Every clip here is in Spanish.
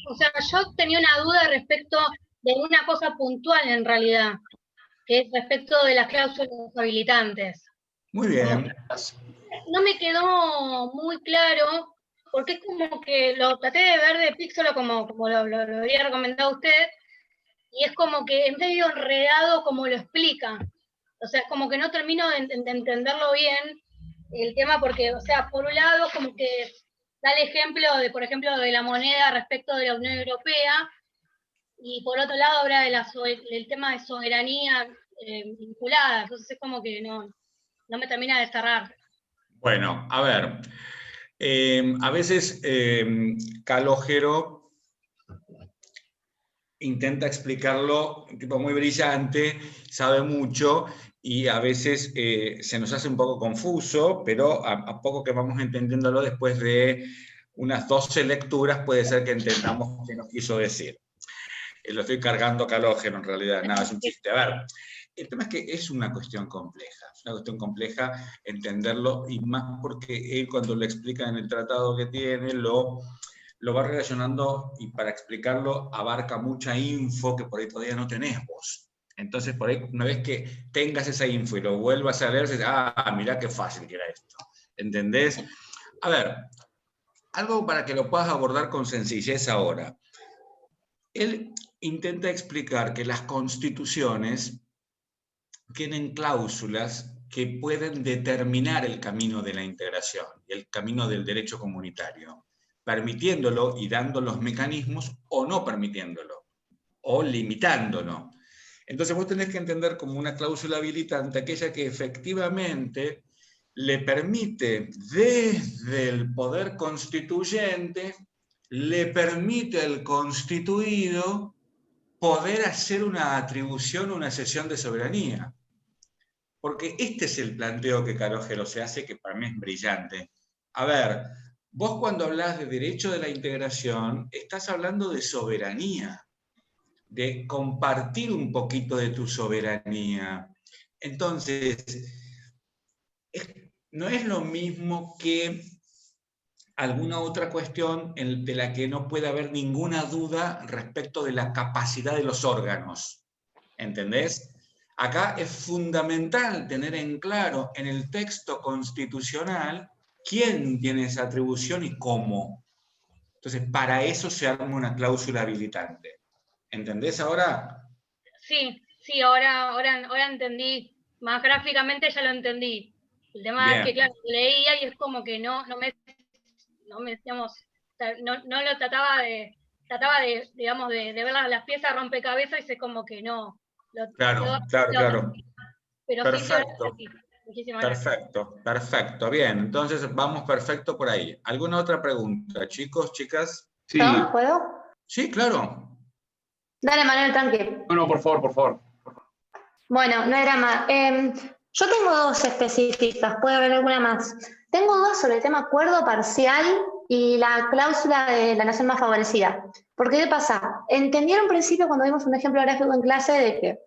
O sea, yo tenía una duda respecto de una cosa puntual en realidad, que es respecto de las cláusulas habilitantes. Muy bien. No me quedó muy claro, porque es como que lo traté de ver de píxelo como lo había recomendado usted, y es como que es medio enredado como lo explica. O sea, es como que no termino de entenderlo bien el tema, porque, o sea, por un lado, como que da el ejemplo de, por ejemplo, de la moneda respecto de la Unión Europea, y por otro lado habla del tema de soberanía vinculada. Entonces es como que no me termina de cerrar. Bueno, a ver, a veces Calogero intenta explicarlo, un tipo muy brillante, sabe mucho y a veces se nos hace un poco confuso, pero a poco que vamos entendiéndolo después de unas 12 lecturas puede ser que entendamos qué nos quiso decir. Lo estoy cargando a Calogero en realidad, nada, es un chiste. A ver, el tema es que es una cuestión compleja entenderlo, y más porque él cuando lo explica en el tratado que tiene, lo va relacionando, y para explicarlo abarca mucha info que por ahí todavía no tenés vos. Entonces, por ahí, una vez que tengas esa info y lo vuelvas a leer, dices, mirá qué fácil que era esto. ¿Entendés? A ver, algo para que lo puedas abordar con sencillez ahora. Él intenta explicar que las constituciones tienen cláusulas que pueden determinar el camino de la integración y el camino del derecho comunitario, permitiéndolo y dando los mecanismos, o no permitiéndolo, o limitándolo. Entonces vos tenés que entender como una cláusula habilitante aquella que efectivamente le permite desde el poder constituyente, le permite al constituido poder hacer una atribución o una cesión de soberanía. Porque este es el planteo que Calogero se hace, que para mí es brillante. A ver, vos cuando hablas de derecho de la integración, estás hablando de soberanía, de compartir un poquito de tu soberanía. Entonces, no es lo mismo que alguna otra cuestión de la que no puede haber ninguna duda respecto de la capacidad de los órganos. ¿Entendés? Acá es fundamental tener en claro en el texto constitucional quién tiene esa atribución y cómo. Entonces, para eso se arma una cláusula habilitante. ¿Entendés ahora? Sí, ahora entendí. Más gráficamente ya lo entendí. El tema es Bien. que, claro, leía y es como que no me digamos, no lo trataba de digamos, de ver las piezas rompecabezas, y sé como que no. Claro. Pero sí, ahora Perfecto. sí. Muchísimas gracias. Perfecto. Bien, entonces vamos perfecto por ahí. ¿Alguna otra pregunta, chicos, chicas? Sí. ¿No? ¿Puedo? Sí, claro. Dale, Manuel, tranqui. No, por favor. Bueno, no hay drama. Yo tengo dos específicas, puede haber alguna más. Tengo dos sobre el tema acuerdo parcial y la cláusula de la nación más favorecida. Porque, ¿qué pasa? Entendí en un principio cuando vimos un ejemplo gráfico en clase de que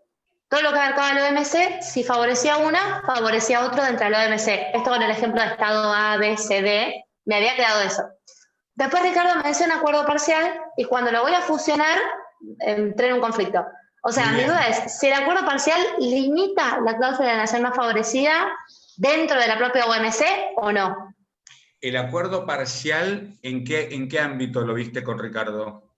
todo lo que abarcaba el OMC, si favorecía una, favorecía otro dentro del OMC. Esto con el ejemplo de estado A, B, C, D, me había quedado eso. Después Ricardo menciona acuerdo parcial y cuando lo voy a fusionar, entré en un conflicto. O sea, mi duda es, si el acuerdo parcial limita la cláusula de la nación más favorecida dentro de la propia OMC o no. ¿El acuerdo parcial en qué ámbito lo viste con Ricardo?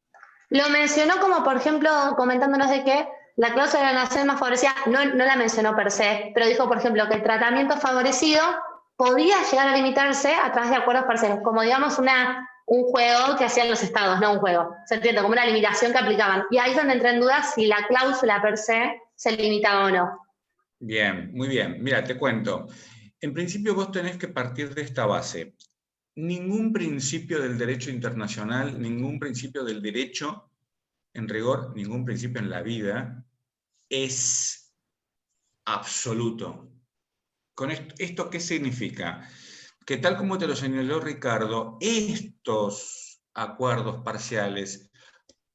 Lo mencionó como, por ejemplo, comentándonos de que la cláusula de la nación más favorecida no la mencionó per se, pero dijo, por ejemplo, que el tratamiento favorecido podía llegar a limitarse a través de acuerdos parciales, como digamos un juego que hacían los estados, no un juego. ¿Se entiende? Como una limitación que aplicaban. Y ahí es donde entré en duda si la cláusula per se limitaba o no. Bien, muy bien. Mira, te cuento. En principio vos tenés que partir de esta base. Ningún principio del derecho internacional, ningún principio del derecho, en rigor, ningún principio en la vida, es absoluto. ¿Con esto qué significa? Que tal como te lo señaló Ricardo, estos acuerdos parciales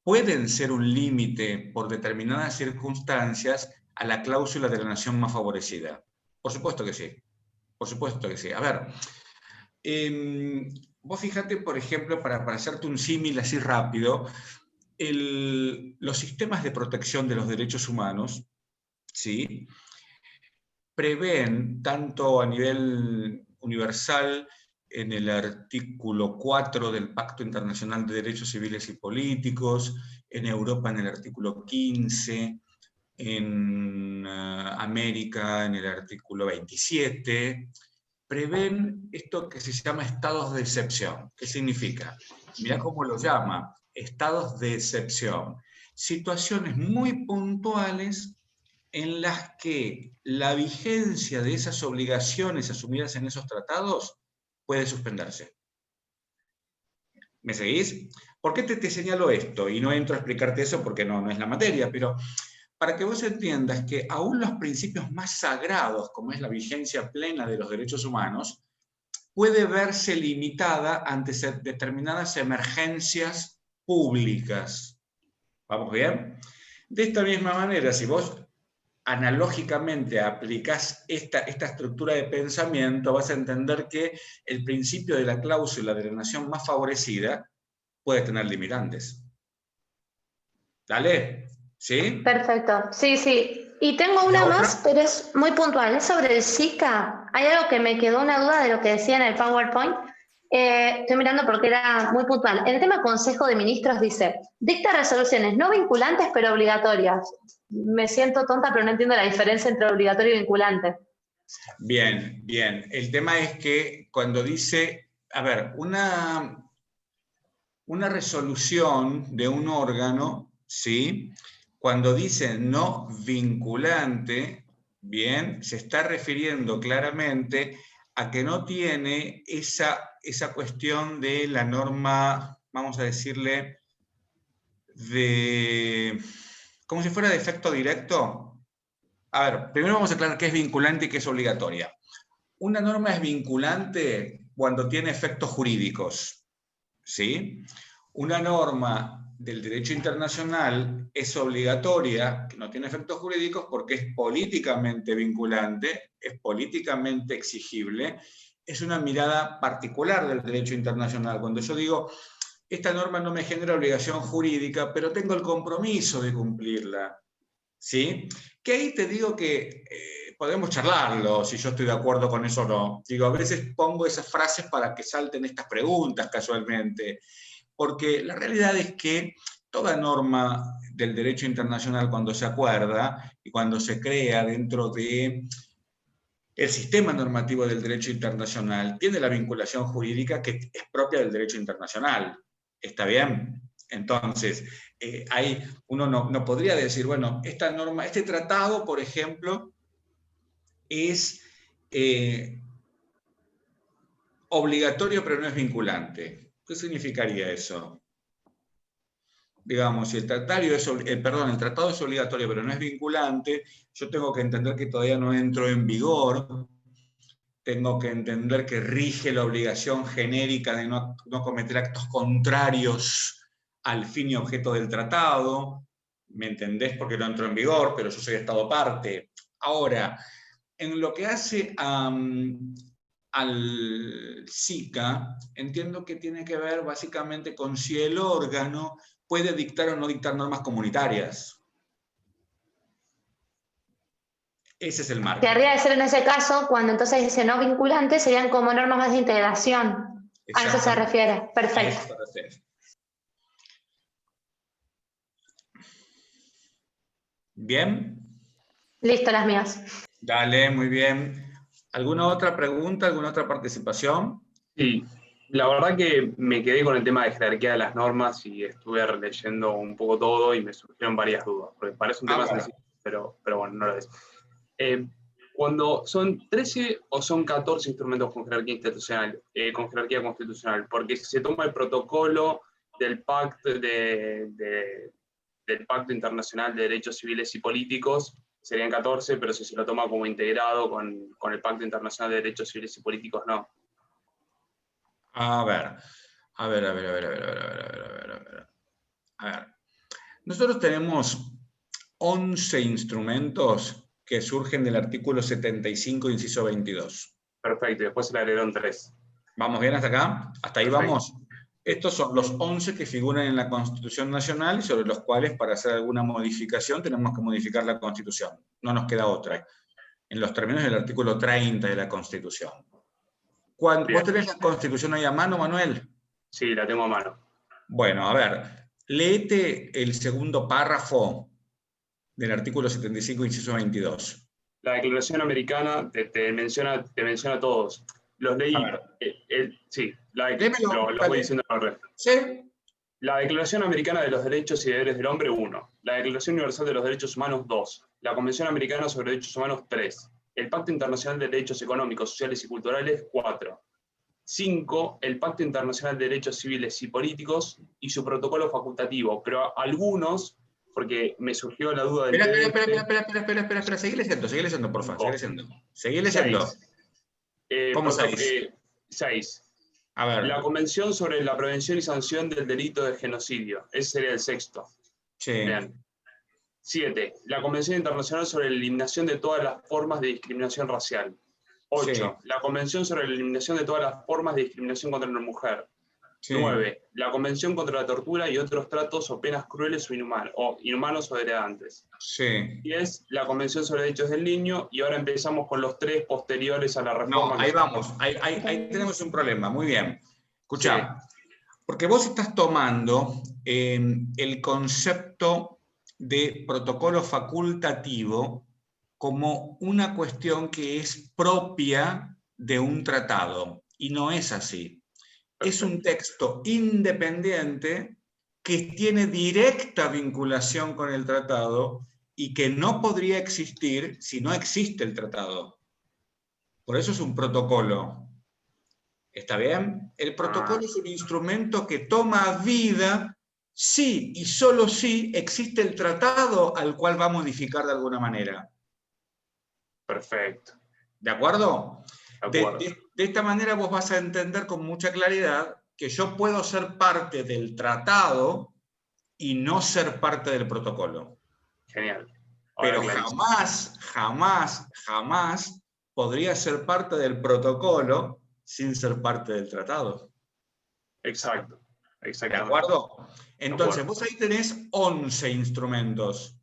pueden ser un límite por determinadas circunstancias a la cláusula de la nación más favorecida. Por supuesto que sí. Por supuesto que sí. A ver, vos fíjate, por ejemplo, para hacerte un símil así rápido, los sistemas de protección de los derechos humanos, ¿sí?, prevén tanto a nivel universal en el artículo 4 del Pacto Internacional de Derechos Civiles y Políticos, en Europa en el artículo 15, en América en el artículo 27, prevén esto que se llama estados de excepción. ¿Qué significa? Mirá cómo lo llama, estados de excepción. Situaciones muy puntuales en las que la vigencia de esas obligaciones asumidas en esos tratados puede suspenderse. ¿Me seguís? ¿Por qué te señalo esto? Y no entro a explicarte eso porque no es la materia, pero para que vos entiendas que aún los principios más sagrados, como es la vigencia plena de los derechos humanos, puede verse limitada ante determinadas emergencias públicas. ¿Vamos bien? De esta misma manera, si vos analógicamente aplicás esta estructura de pensamiento, vas a entender que el principio de la cláusula de la nación más favorecida puede tener limitantes. ¿Dale? ¿Sí? Perfecto, sí, sí. Y tengo una más, pero es muy puntual, es sobre el SICA. Hay algo que me quedó una duda de lo que decía en el PowerPoint. Estoy mirando porque era muy puntual. En el tema Consejo de Ministros dice, dicta resoluciones no vinculantes pero obligatorias. Me siento tonta, pero no entiendo la diferencia entre obligatorio y vinculante. Bien, bien. El tema es que cuando dice, a ver, una resolución de un órgano, ¿sí?, cuando dice no vinculante, bien, se está refiriendo claramente a que no tiene esa cuestión de la norma, vamos a decirle, como si fuera de efecto directo. A ver, primero vamos a aclarar qué es vinculante y qué es obligatoria. Una norma es vinculante cuando tiene efectos jurídicos, ¿sí? Una norma del derecho internacional es obligatoria, que no tiene efectos jurídicos, porque es políticamente vinculante, es políticamente exigible, es una mirada particular del derecho internacional. Cuando yo digo, esta norma no me genera obligación jurídica, pero tengo el compromiso de cumplirla, ¿sí? Que ahí te digo que podemos charlarlo, si yo estoy de acuerdo con eso o no. Digo, a veces pongo esas frases para que salten estas preguntas casualmente, porque la realidad es que toda norma del derecho internacional, cuando se acuerda y cuando se crea dentro de el sistema normativo del derecho internacional, tiene la vinculación jurídica que es propia del derecho internacional. ¿Está bien? Entonces, ahí uno no podría decir, bueno, esta norma, este tratado, por ejemplo, es obligatorio pero no es vinculante. ¿Qué significaría eso? Digamos, si el tratado es obligatorio pero no es vinculante, yo tengo que entender que todavía no entró en vigor, tengo que entender que rige la obligación genérica de no cometer actos contrarios al fin y objeto del tratado. ¿Me entendés? Porque no entró en vigor, pero yo soy Estado parte. Ahora, en lo que hace al SICA, entiendo que tiene que ver básicamente con si el órgano puede dictar o no dictar normas comunitarias. Ese es el marco. Querría decir en ese caso, cuando entonces dice no vinculante, serían como normas más de integración. A eso se refiere. Perfecto. ¿Bien? Listo, las mías. Dale, muy bien. ¿Alguna otra pregunta, alguna otra participación? Sí, la verdad que me quedé con el tema de jerarquía de las normas y estuve releyendo un poco todo y me surgieron varias dudas, porque parece un tema sencillo, pero bueno, no lo es. Cuando son 13 o son 14 instrumentos con jerarquía institucional, con jerarquía constitucional, porque si se toma el protocolo del pacto del Pacto Internacional de Derechos Civiles y Políticos, serían 14, pero si se lo toma como integrado con el Pacto Internacional de Derechos Civiles y Políticos, no. A ver. Nosotros tenemos 11 instrumentos que surgen del artículo 75, inciso 22. Perfecto, y después se le agregaron 3. ¿Vamos bien hasta acá? ¿Hasta ahí Perfecto. vamos? Estos son los 11 que figuran en la Constitución Nacional y sobre los cuales, para hacer alguna modificación, tenemos que modificar la Constitución. No nos queda otra. En los términos del artículo 30 de la Constitución. ¿Vos tenés la Constitución ahí a mano, Manuel? Sí, la tengo a mano. Bueno, a ver, léete el segundo párrafo del artículo 75, inciso 22. La Declaración Americana te menciona a todos. Los leí. Sí, Léemelo, lo voy diciendo al resto. ¿Sí? La Declaración Americana de los Derechos y Deberes del Hombre, 1. La Declaración Universal de los Derechos Humanos, 2. La Convención Americana sobre Derechos Humanos, 3. El Pacto Internacional de Derechos Económicos, Sociales y Culturales, 4. 5. El Pacto Internacional de Derechos Civiles y Políticos y su protocolo facultativo. Pero algunos, porque me surgió la duda del... Espera, seguí leyendo, por favor, seguí leyendo. ¿Cómo 6? 6. A ver. La Convención sobre la Prevención y Sanción del Delito de Genocidio. Ese sería el 6º. Sí. Bien. 7. La Convención Internacional sobre la Eliminación de todas las formas de discriminación racial. 8. Sí. La Convención sobre la Eliminación de todas las formas de discriminación contra la mujer. Sí. 9. La Convención contra la Tortura y otros tratos o penas crueles o inhumanos o degradantes. Sí. 10. La Convención sobre Derechos del Niño. Y ahora empezamos con los 3 posteriores a la reforma. No, ahí vamos. Ahí tenemos un problema. Muy bien. Escuchá. Sí. Porque vos estás tomando el concepto de protocolo facultativo como una cuestión que es propia de un tratado. Y no es así. Es un texto independiente que tiene directa vinculación con el tratado y que no podría existir si no existe el tratado. Por eso es un protocolo. ¿Está bien? El protocolo es un instrumento que toma vida si y solo si existe el tratado al cual va a modificar de alguna manera. Perfecto. ¿De acuerdo? De acuerdo. De esta manera vos vas a entender con mucha claridad que yo puedo ser parte del tratado y no ser parte del protocolo. Genial. Pero jamás podría ser parte del protocolo sin ser parte del tratado. Exacto. ¿De acuerdo? Entonces, vos ahí tenés 11 instrumentos.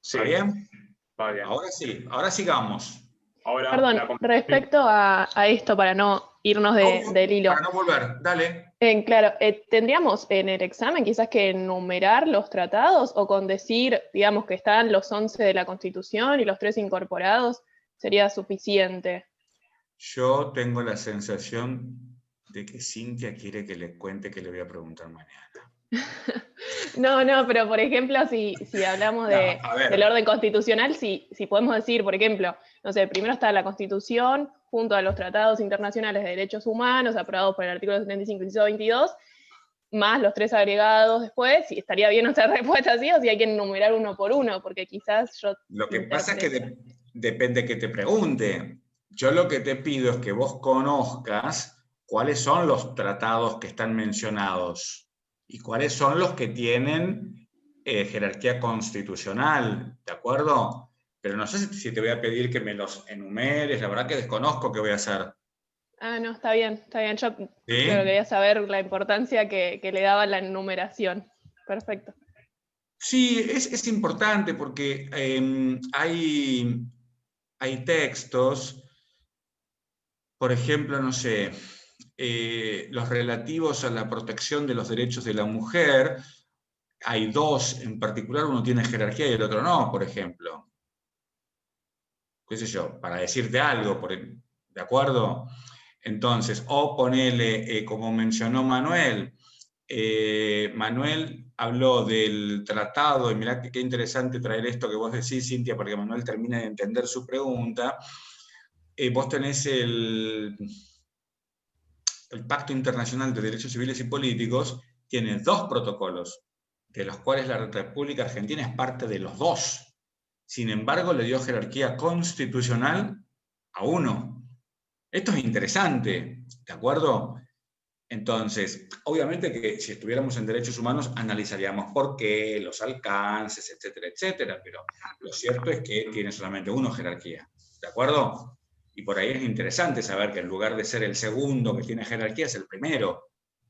Sí. ¿Está bien? Va bien. Ahora sí, ahora sigamos. Ahora, perdón, respecto a esto, para no irnos del hilo. Para no volver, dale. Claro, ¿tendríamos en el examen quizás que enumerar los tratados o con decir, digamos, que están los 11 de la Constitución y los 3 incorporados, sería suficiente? Yo tengo la sensación de que Cintia quiere que le cuente que le voy a preguntar mañana. No, pero por ejemplo, si hablamos del orden constitucional, si podemos decir, por ejemplo, no sé, primero está la Constitución junto a los tratados internacionales de derechos humanos aprobados por el artículo 75, inciso 22, más los 3 agregados después, si estaría bien nuestra respuesta así o si hay que enumerar uno por uno, porque quizás yo... Lo que pasa es que depende que te pregunte. Yo lo que te pido es que vos conozcas cuáles son los tratados que están mencionados y cuáles son los que tienen jerarquía constitucional, ¿de acuerdo? Pero no sé si te voy a pedir que me los enumeres, la verdad que desconozco qué voy a hacer. No, está bien. Yo quería saber la importancia que le daba la enumeración. Perfecto. Sí, es importante porque hay textos, por ejemplo, no sé, los relativos a la protección de los derechos de la mujer. Hay 2 en particular, uno tiene jerarquía y el otro no, por ejemplo. Qué sé yo, para decirte algo, ¿de acuerdo? Entonces, o ponele, como mencionó Manuel, Manuel habló del tratado, y mirá qué interesante traer esto que vos decís, Cintia, porque Manuel termina de entender su pregunta. Vos tenés el Pacto Internacional de Derechos Civiles y Políticos, tiene 2 protocolos, de los cuales la República Argentina es parte de los 2. Sin embargo, le dio jerarquía constitucional a 1. Esto es interesante, ¿de acuerdo? Entonces, obviamente que si estuviéramos en derechos humanos analizaríamos por qué, los alcances, etcétera, etcétera, pero lo cierto es que tiene solamente 1 jerarquía, ¿de acuerdo? Y por ahí es interesante saber que en lugar de ser el segundo que tiene jerarquía, es el primero.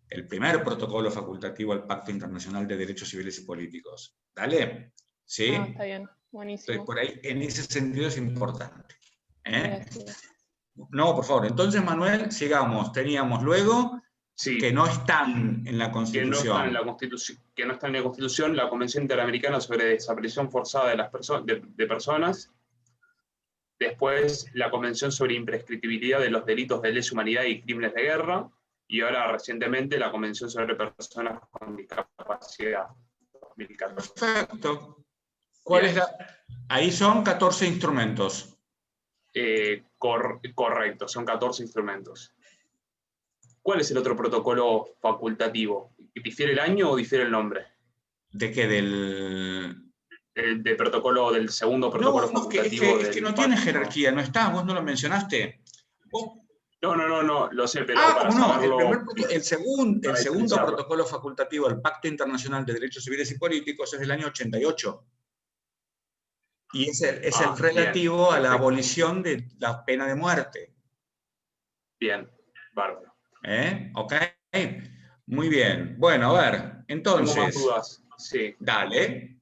El primer protocolo facultativo al Pacto Internacional de Derechos Civiles y Políticos. ¿Dale? ¿Sí? Está bien, buenísimo. Entonces, por ahí, en ese sentido es importante. No, por favor. Entonces, Manuel, sigamos. Teníamos luego que no están en la Constitución. Que no están en la Constitución, la Convención Interamericana sobre Desaparición Forzada de Personas. Después, la Convención sobre Imprescriptibilidad de los Delitos de Lesa Humanidad y Crímenes de Guerra. Y ahora, recientemente, la Convención sobre Personas con Discapacidad. 2014. Perfecto. ¿Cuál es la...? Ahí son 14 instrumentos. Correcto, son 14 instrumentos. ¿Cuál es el otro protocolo facultativo? ¿Difiere el año o difiere el nombre? ¿De qué? Del protocolo, del segundo protocolo facultativo. Es que no tiene jerarquía, no está, vos no lo mencionaste. No, lo sé, pero para saberlo, el segundo protocolo facultativo del Pacto Internacional de Derechos Civiles y Políticos es del año 88. Y es el relativo a la abolición de la pena de muerte. Bien, bárbaro. ¿Ok? Muy bien. Bueno, a ver, entonces... Tengo más dudas, sí. Dale.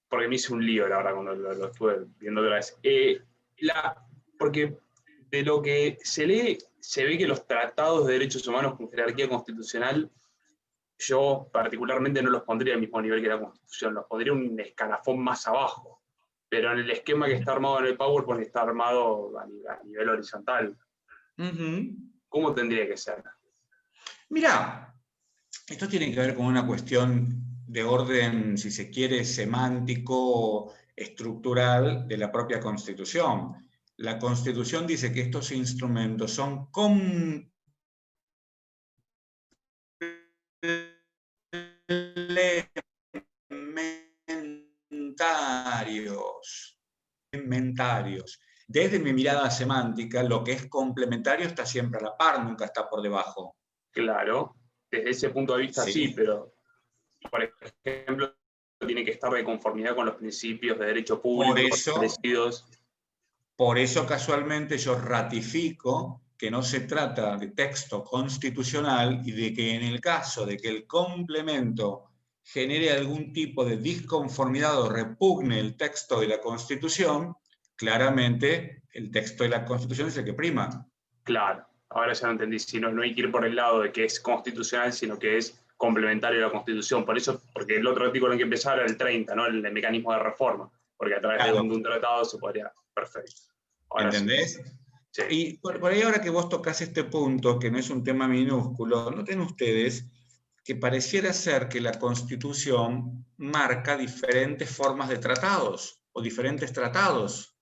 Porque me hice un lío, la verdad, cuando lo estuve viendo otra vez. Porque de lo que se lee, se ve que los tratados de derechos humanos con jerarquía constitucional, yo particularmente no los pondría al mismo nivel que la Constitución, los pondría un escalafón más abajo. Pero en el esquema que está armado en el PowerPoint está armado a nivel horizontal. ¿Cómo tendría que ser? Mirá, esto tiene que ver con una cuestión de orden, si se quiere, semántico, estructural de la propia Constitución. La Constitución dice que estos instrumentos son complementarios. Desde mi mirada semántica, lo que es complementario está siempre a la par, nunca está por debajo. Claro, desde ese punto de vista sí, pero por ejemplo tiene que estar de conformidad con los principios de derecho público establecidos. Por eso casualmente yo ratifico que no se trata de texto constitucional y de que en el caso de que el complemento genere algún tipo de disconformidad o repugne el texto de la Constitución, claramente el texto de la Constitución es el que prima. Claro, ahora ya lo entendí. Si no hay que ir por el lado de que es constitucional, sino que es complementario a la Constitución. Por eso, porque el otro artículo en que empezaba era el 30, ¿no? El mecanismo de reforma. Porque a través de un tratado se podría... Perfecto. Ahora ¿entendés? Sí. Y por ahí ahora que vos tocás este punto, que no es un tema minúsculo, noten ustedes que pareciera ser que la Constitución marca diferentes formas de tratados, o diferentes tratados.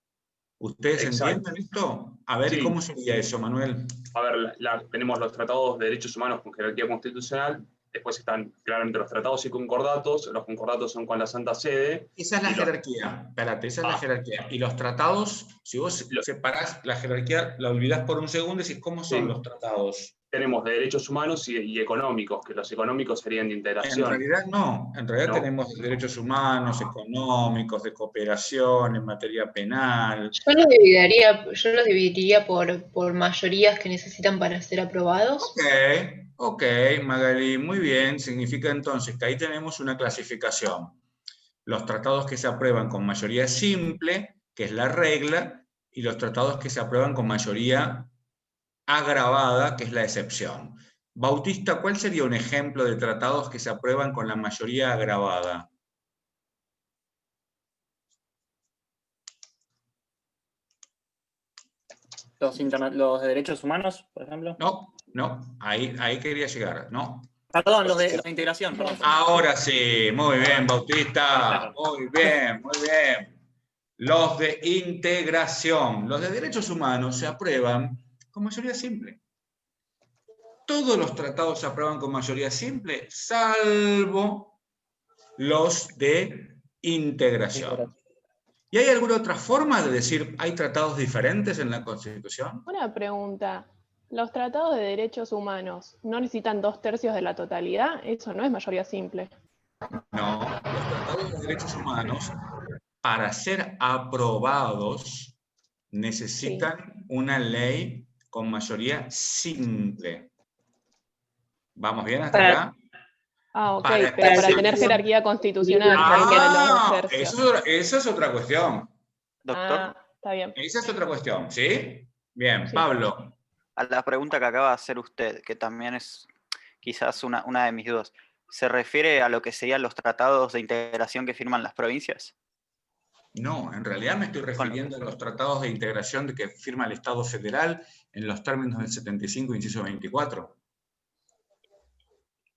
¿Ustedes entienden esto? A ver, ¿cómo sería eso, Manuel? A ver, tenemos los tratados de derechos humanos con jerarquía constitucional, después están claramente los tratados y concordatos. Los concordatos son con la Santa Sede. Esa es la jerarquía. Espérate, esa es la jerarquía. Y los tratados, si vos separás la jerarquía, la olvidás por un segundo y decís, ¿cómo son los tratados? Tenemos de derechos humanos y económicos, que los económicos serían de integración. En realidad no. En realidad tenemos derechos humanos, económicos, de cooperación, en materia penal. Yo los dividiría por mayorías que necesitan para ser aprobados. Ok, Magali, muy bien. Significa entonces que ahí tenemos una clasificación. Los tratados que se aprueban con mayoría simple, que es la regla, y los tratados que se aprueban con mayoría agravada, que es la excepción. Bautista, ¿cuál sería un ejemplo de tratados que se aprueban con la mayoría agravada? Los de derechos humanos, por ejemplo. No, ahí quería llegar, ¿no? Perdón, los de integración. Perdón. Ahora sí, muy bien, Bautista, muy bien. Los de integración, los de derechos humanos se aprueban con mayoría simple. Todos los tratados se aprueban con mayoría simple, salvo los de integración. ¿Y hay alguna otra forma de decir hay tratados diferentes en la Constitución? Una pregunta. ¿Los tratados de derechos humanos no necesitan 2/3 de la totalidad? Eso no es mayoría simple. No, los tratados de derechos humanos, para ser aprobados, necesitan una ley con mayoría simple. ¿Vamos bien hasta acá? Ok, pero para tener jerarquía constitucional. Eso es otra cuestión. Doctor. Está bien. Esa es otra cuestión, ¿sí? Bien, sí. Pablo. A la pregunta que acaba de hacer usted, que también es quizás una de mis dudas, ¿se refiere a lo que serían los tratados de integración que firman las provincias? No, en realidad me estoy refiriendo a los tratados de integración que firma el Estado federal en los términos del 75, inciso 24.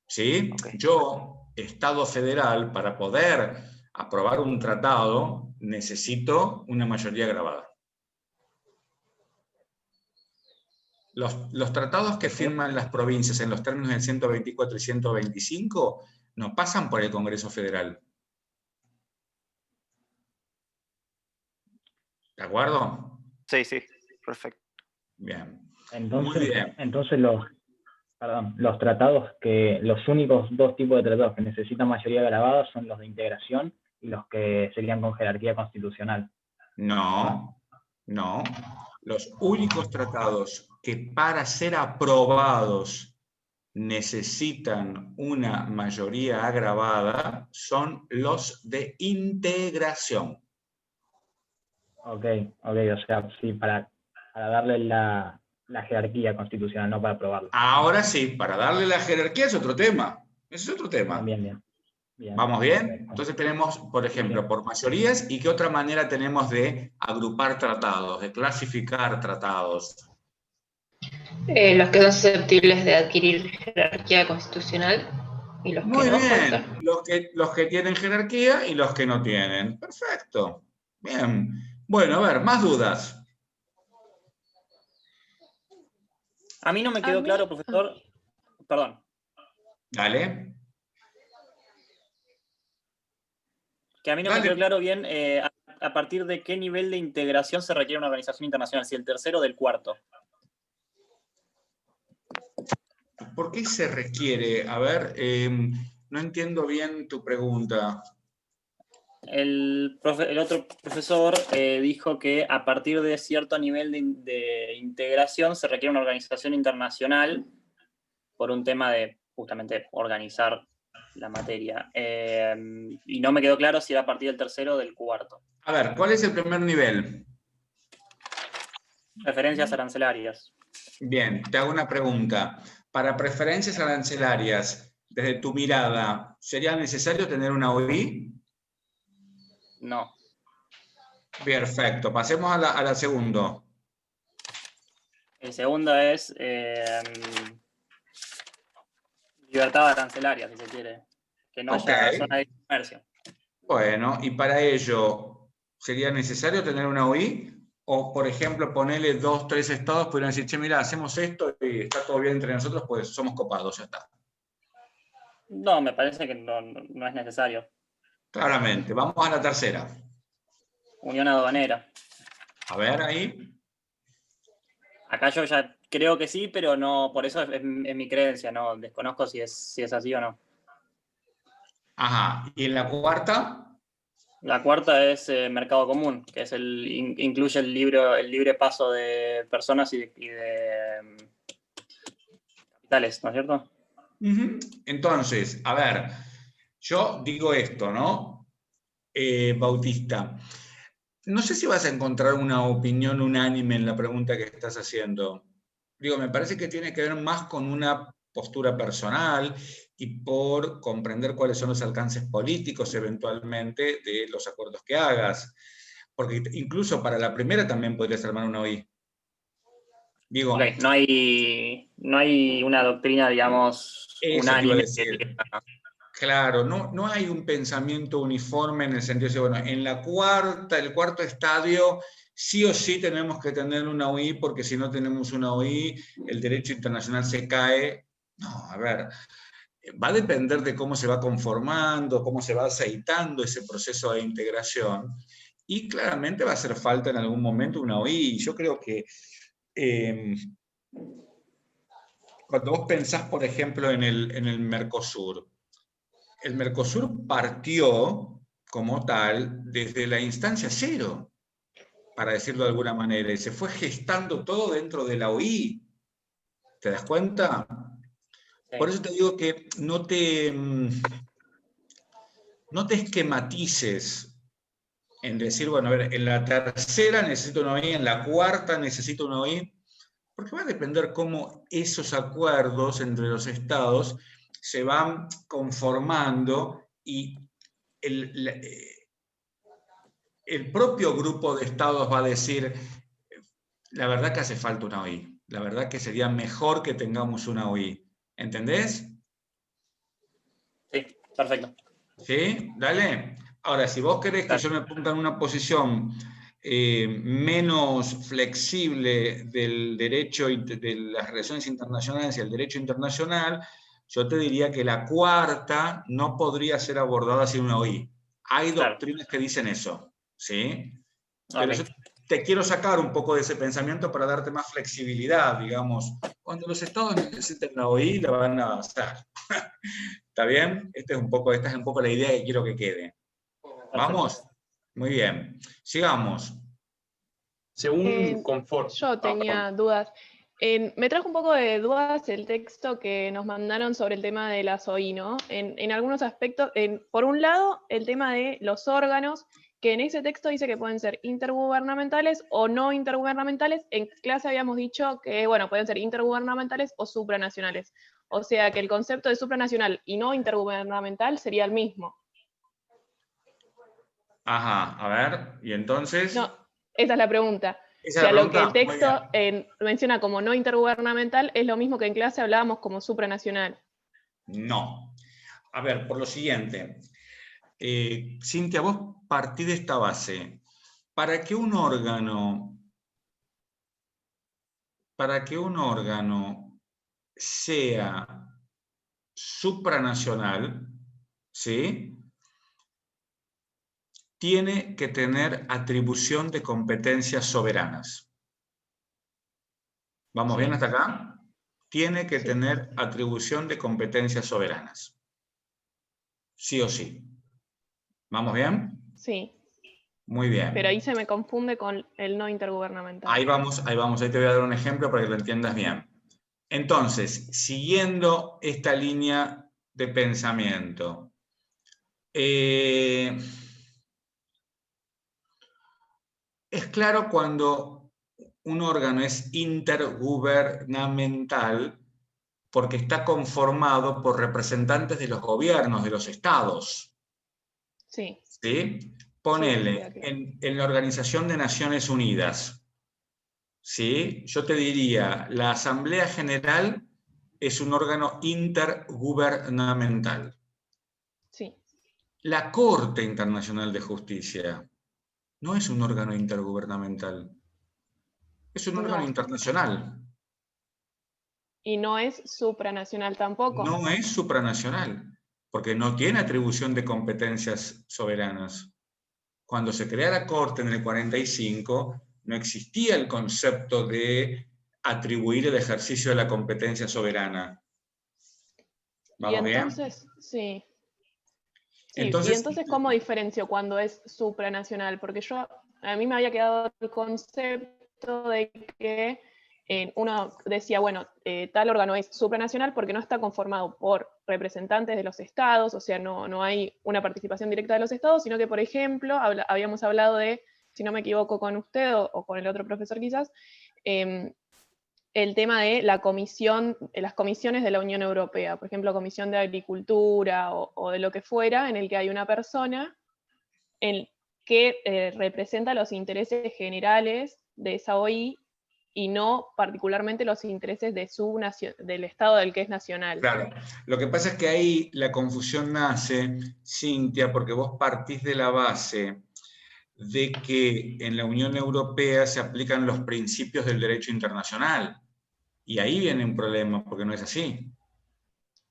¿Sí? Okay. Yo, Estado federal, para poder aprobar un tratado, necesito una mayoría agravada. Los tratados que firman las provincias en los términos del 124 y 125 no pasan por el Congreso Federal. ¿De acuerdo? Sí, perfecto. Bien. Entonces, muy bien. Entonces los tratados los únicos dos tipos de tratados que necesitan mayoría agravada son los de integración y los que serían con jerarquía constitucional. No. Los únicos tratados que para ser aprobados necesitan una mayoría agravada son los de integración. Ok, o sea, sí, para darle la jerarquía constitucional, no para aprobarlo. Ahora sí, para darle la jerarquía es otro tema. Ese es otro tema. Bien. ¿Vamos bien? Entonces tenemos, por ejemplo, por mayorías, ¿y qué otra manera tenemos de agrupar tratados, de clasificar tratados? Los que son susceptibles de adquirir jerarquía constitucional y los que no. Muy bien, los que tienen jerarquía y los que no tienen. Perfecto. Bien. Bueno, a ver, más dudas. A mí no me quedó claro, profesor. Perdón. Dale. Que a mí no me quedó claro bien a partir de qué nivel de integración se requiere una organización internacional, si el tercero o del cuarto. ¿Por qué se requiere? A ver, no entiendo bien tu pregunta. El otro profesor dijo que a partir de cierto nivel de integración se requiere una organización internacional por un tema de justamente organizar la materia. Y no me quedó claro si era a partir del tercero o del cuarto. A ver, ¿cuál es el primer nivel? Preferencias arancelarias. Bien, te hago una pregunta. Para preferencias arancelarias, desde tu mirada, ¿sería necesario tener una OI? No. Perfecto. Pasemos a la segunda. El segundo es libertad arancelaria, si se quiere. Que no haya zona de comercio. Bueno, y para ello, ¿sería necesario tener una OI? O, por ejemplo, ponerle 2, 3 estados, pudieran decir, che, mira, hacemos esto y está todo bien entre nosotros, pues somos copados, ya está. No, me parece que no es necesario. Claramente. Vamos a la tercera. Unión aduanera. A ver, ahí. Acá yo ya creo que sí, pero no, por eso es mi creencia, no desconozco si es así o no. Ajá. ¿Y en la cuarta? La cuarta es mercado común, que es incluye el libre paso de personas y de capitales, ¿no es cierto? Entonces, a ver, yo digo esto, ¿no? Bautista, no sé si vas a encontrar una opinión unánime en la pregunta que estás haciendo. Digo, me parece que tiene que ver más con una postura personal y por comprender cuáles son los alcances políticos eventualmente de los acuerdos que hagas. Porque incluso para la primera también podrías armar una OI. Digo, okay, no hay una doctrina, digamos, unánime. Claro, no hay un pensamiento uniforme en el sentido de, bueno, en el cuarto estadio, sí o sí tenemos que tener una OI, porque si no tenemos una OI, el derecho internacional se cae. No, a ver, va a depender de cómo se va conformando, cómo se va aceitando ese proceso de integración, y claramente va a hacer falta en algún momento una OI. Yo creo que cuando vos pensás, por ejemplo, en el Mercosur partió como tal desde la instancia cero. para decirlo de alguna manera, y se fue gestando todo dentro de la OI. ¿Te das cuenta? Sí. Por eso te digo que no te esquematices en decir, bueno, a ver, en la tercera necesito una OI, en la cuarta necesito una OI, porque va a depender cómo esos acuerdos entre los estados se van conformando y el propio grupo de estados va a decir, la verdad que hace falta una OI, la verdad que sería mejor que tengamos una OI. ¿Entendés? Sí, perfecto. ¿Sí? Dale. Ahora, si vos querés que yo me ponga en una posición menos flexible del derecho y de las relaciones internacionales y el derecho internacional, yo te diría que la cuarta no podría ser abordada sin una OI. Hay doctrinas que dicen eso, ¿sí? Pero yo te quiero sacar un poco de ese pensamiento para darte más flexibilidad, digamos. Cuando los estados necesiten la OI, la van a hacer. ¿Está bien? Esta es un poco la idea que quiero que quede. ¿Vamos? Muy bien. Sigamos. Según confort. Yo tenía dudas. Me trajo un poco de dudas el texto que nos mandaron sobre el tema de las OI, ¿no? En algunos aspectos, por un lado, el tema de los órganos, que en ese texto dice que pueden ser intergubernamentales o no intergubernamentales. En clase habíamos dicho que, bueno, pueden ser intergubernamentales o supranacionales. O sea, que el concepto de supranacional y no intergubernamental sería el mismo. Ajá, a ver, ¿y entonces? No, esa es la pregunta. O sea, lo que el texto menciona como no intergubernamental es lo mismo que en clase hablábamos como supranacional. No. A ver, por lo siguiente. Cintia, vos partís de esta base. Para que un órgano sea supranacional, ¿sí?, tiene que tener atribución de competencias soberanas. ¿Vamos bien hasta acá? Tiene que tener atribución de competencias soberanas. Sí o sí. ¿Vamos bien? Sí. Muy bien. Pero ahí se me confunde con el no intergubernamental. Ahí vamos, ahí te voy a dar un ejemplo para que lo entiendas bien. Entonces, siguiendo esta línea de pensamiento, es claro cuando un órgano es intergubernamental porque está conformado por representantes de los gobiernos, de los estados. Sí. ¿Sí? Ponele, en la Organización de Naciones Unidas, ¿sí?, yo te diría, la Asamblea General es un órgano intergubernamental. Sí. La Corte Internacional de Justicia no es un órgano intergubernamental, es un órgano internacional. Y no es supranacional tampoco. No es supranacional, porque no tiene atribución de competencias soberanas. Cuando se crea la Corte en el 45, no existía el concepto de atribuir el ejercicio de la competencia soberana. ¿Vamos bien? Entonces, sí. Entonces, y entonces, ¿cómo diferencio cuando es supranacional? Porque a mí me había quedado el concepto de que uno decía, bueno, tal órgano es supranacional porque no está conformado por representantes de los estados, o sea, no hay una participación directa de los estados, sino que, por ejemplo, habíamos hablado de, si no me equivoco con usted o con el otro profesor quizás, el tema de las comisiones de la Unión Europea, por ejemplo, Comisión de Agricultura o de lo que fuera, en el que hay una persona que representa los intereses generales de esa OI y no particularmente los intereses del Estado del que es nacional. Claro, lo que pasa es que ahí la confusión nace, Cintia, porque vos partís de la base de que en la Unión Europea se aplican los principios del derecho internacional. Y ahí viene un problema, porque no es así.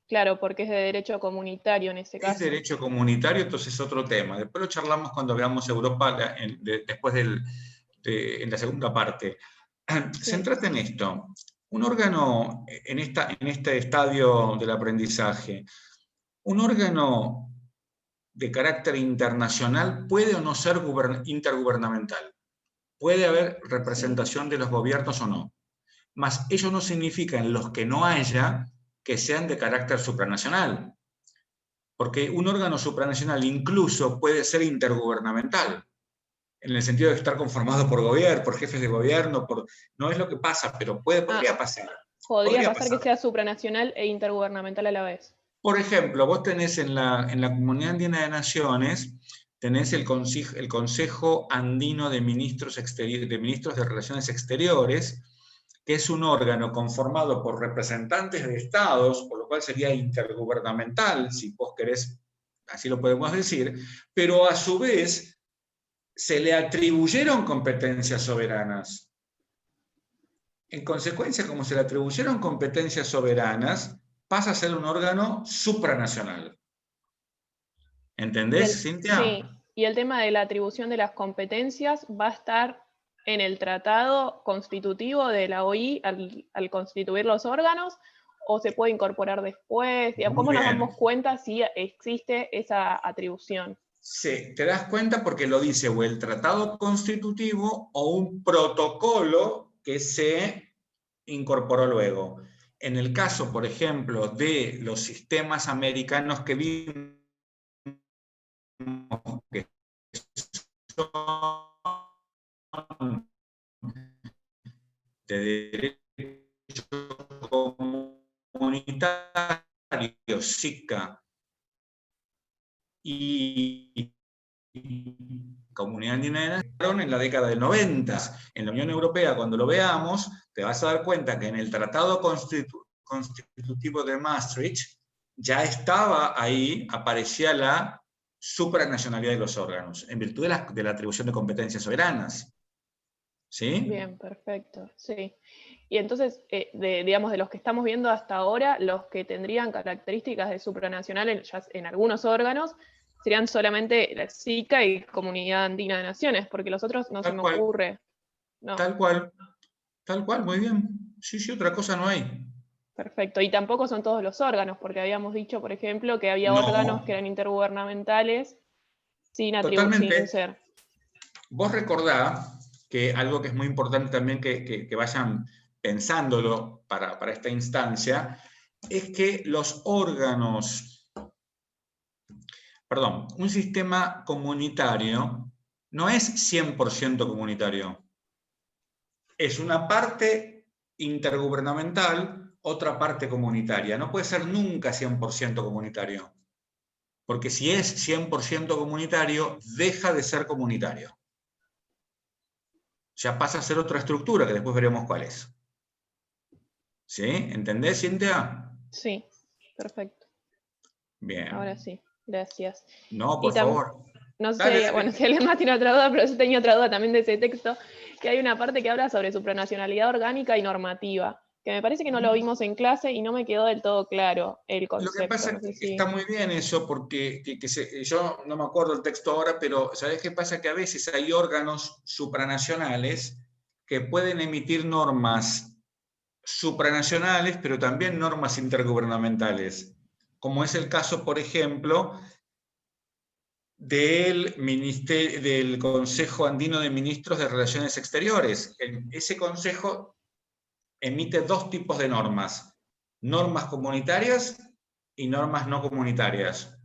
Claro, porque es de derecho comunitario en ese caso. Es derecho comunitario, entonces es otro tema. Después lo charlamos cuando veamos Europa, después en la segunda parte. Sí. Céntrate en esto. Un órgano, en este estadio del aprendizaje, un órgano de carácter internacional puede o no ser intergubernamental. puede haber representación de los gobiernos o no. Mas ello no significa en los que no haya que sean de carácter supranacional. Porque un órgano supranacional incluso puede ser intergubernamental, en el sentido de estar conformado por gobierno, por jefes de gobierno, no es lo que pasa, pero podría pasar. Podría pasar que sea supranacional e intergubernamental a la vez. Por ejemplo, vos tenés en la Comunidad Andina de Naciones, tenés el Consejo Andino de Ministros de Relaciones Exteriores, que es un órgano conformado por representantes de estados, por lo cual sería intergubernamental, si vos querés, así lo podemos decir, pero a su vez se le atribuyeron competencias soberanas. En consecuencia, como se le atribuyeron competencias soberanas, pasa a ser un órgano supranacional. ¿Entendés, Cintia? Sí, y el tema de la atribución de las competencias va a estar en el tratado constitutivo de la OI al constituir los órganos, o se puede incorporar después. ¿Cómo nos damos cuenta si existe esa atribución? Sí, te das cuenta porque lo dice o el tratado constitutivo o un protocolo que se incorporó luego. En el caso, por ejemplo, de los sistemas americanos que vimos, que son de derecho comunitario, SICA, y Comunidad Andina de Naciones en la década del 90. En la Unión Europea, cuando lo veamos, te vas a dar cuenta que en el Tratado Constitutivo de Maastricht ya estaba ahí, aparecía la supranacionalidad de los órganos, en virtud de la atribución de competencias soberanas. ¿Sí? Bien, perfecto, sí. Y entonces, digamos, de los que estamos viendo hasta ahora, los que tendrían características de supranacional en algunos órganos, serían solamente la SICA y Comunidad Andina de Naciones, porque los otros no se me ocurre. No. Tal cual, muy bien. Sí, otra cosa no hay. Perfecto, y tampoco son todos los órganos, porque habíamos dicho, por ejemplo, que había órganos que eran intergubernamentales sin atribución, sin ser. Vos recordá que algo que es muy importante también que vayan pensándolo para esta instancia, es que los órganos, un sistema comunitario no es 100% comunitario. Es una parte intergubernamental, otra parte comunitaria. No puede ser nunca 100% comunitario. Porque si es 100% comunitario, deja de ser comunitario. Ya pasa a ser otra estructura, que después veremos cuál es. ¿Sí? ¿Entendés, Cintia? Sí, perfecto. Bien. Ahora sí, gracias. No, por favor. No sé, bueno, si alguien más tiene otra duda, pero yo tenía otra duda también de ese texto, que hay una parte que habla sobre supranacionalidad orgánica y normativa, que me parece que no lo vimos en clase y no me quedó del todo claro el concepto. Lo que pasa es que está muy bien eso, porque yo no me acuerdo el texto ahora, pero ¿sabés qué pasa? Que a veces hay órganos supranacionales que pueden emitir normas supranacionales, pero también normas intergubernamentales, como es el caso, por ejemplo, del Consejo Andino de Ministros de Relaciones Exteriores. Ese consejo emite dos tipos de normas: normas comunitarias y normas no comunitarias.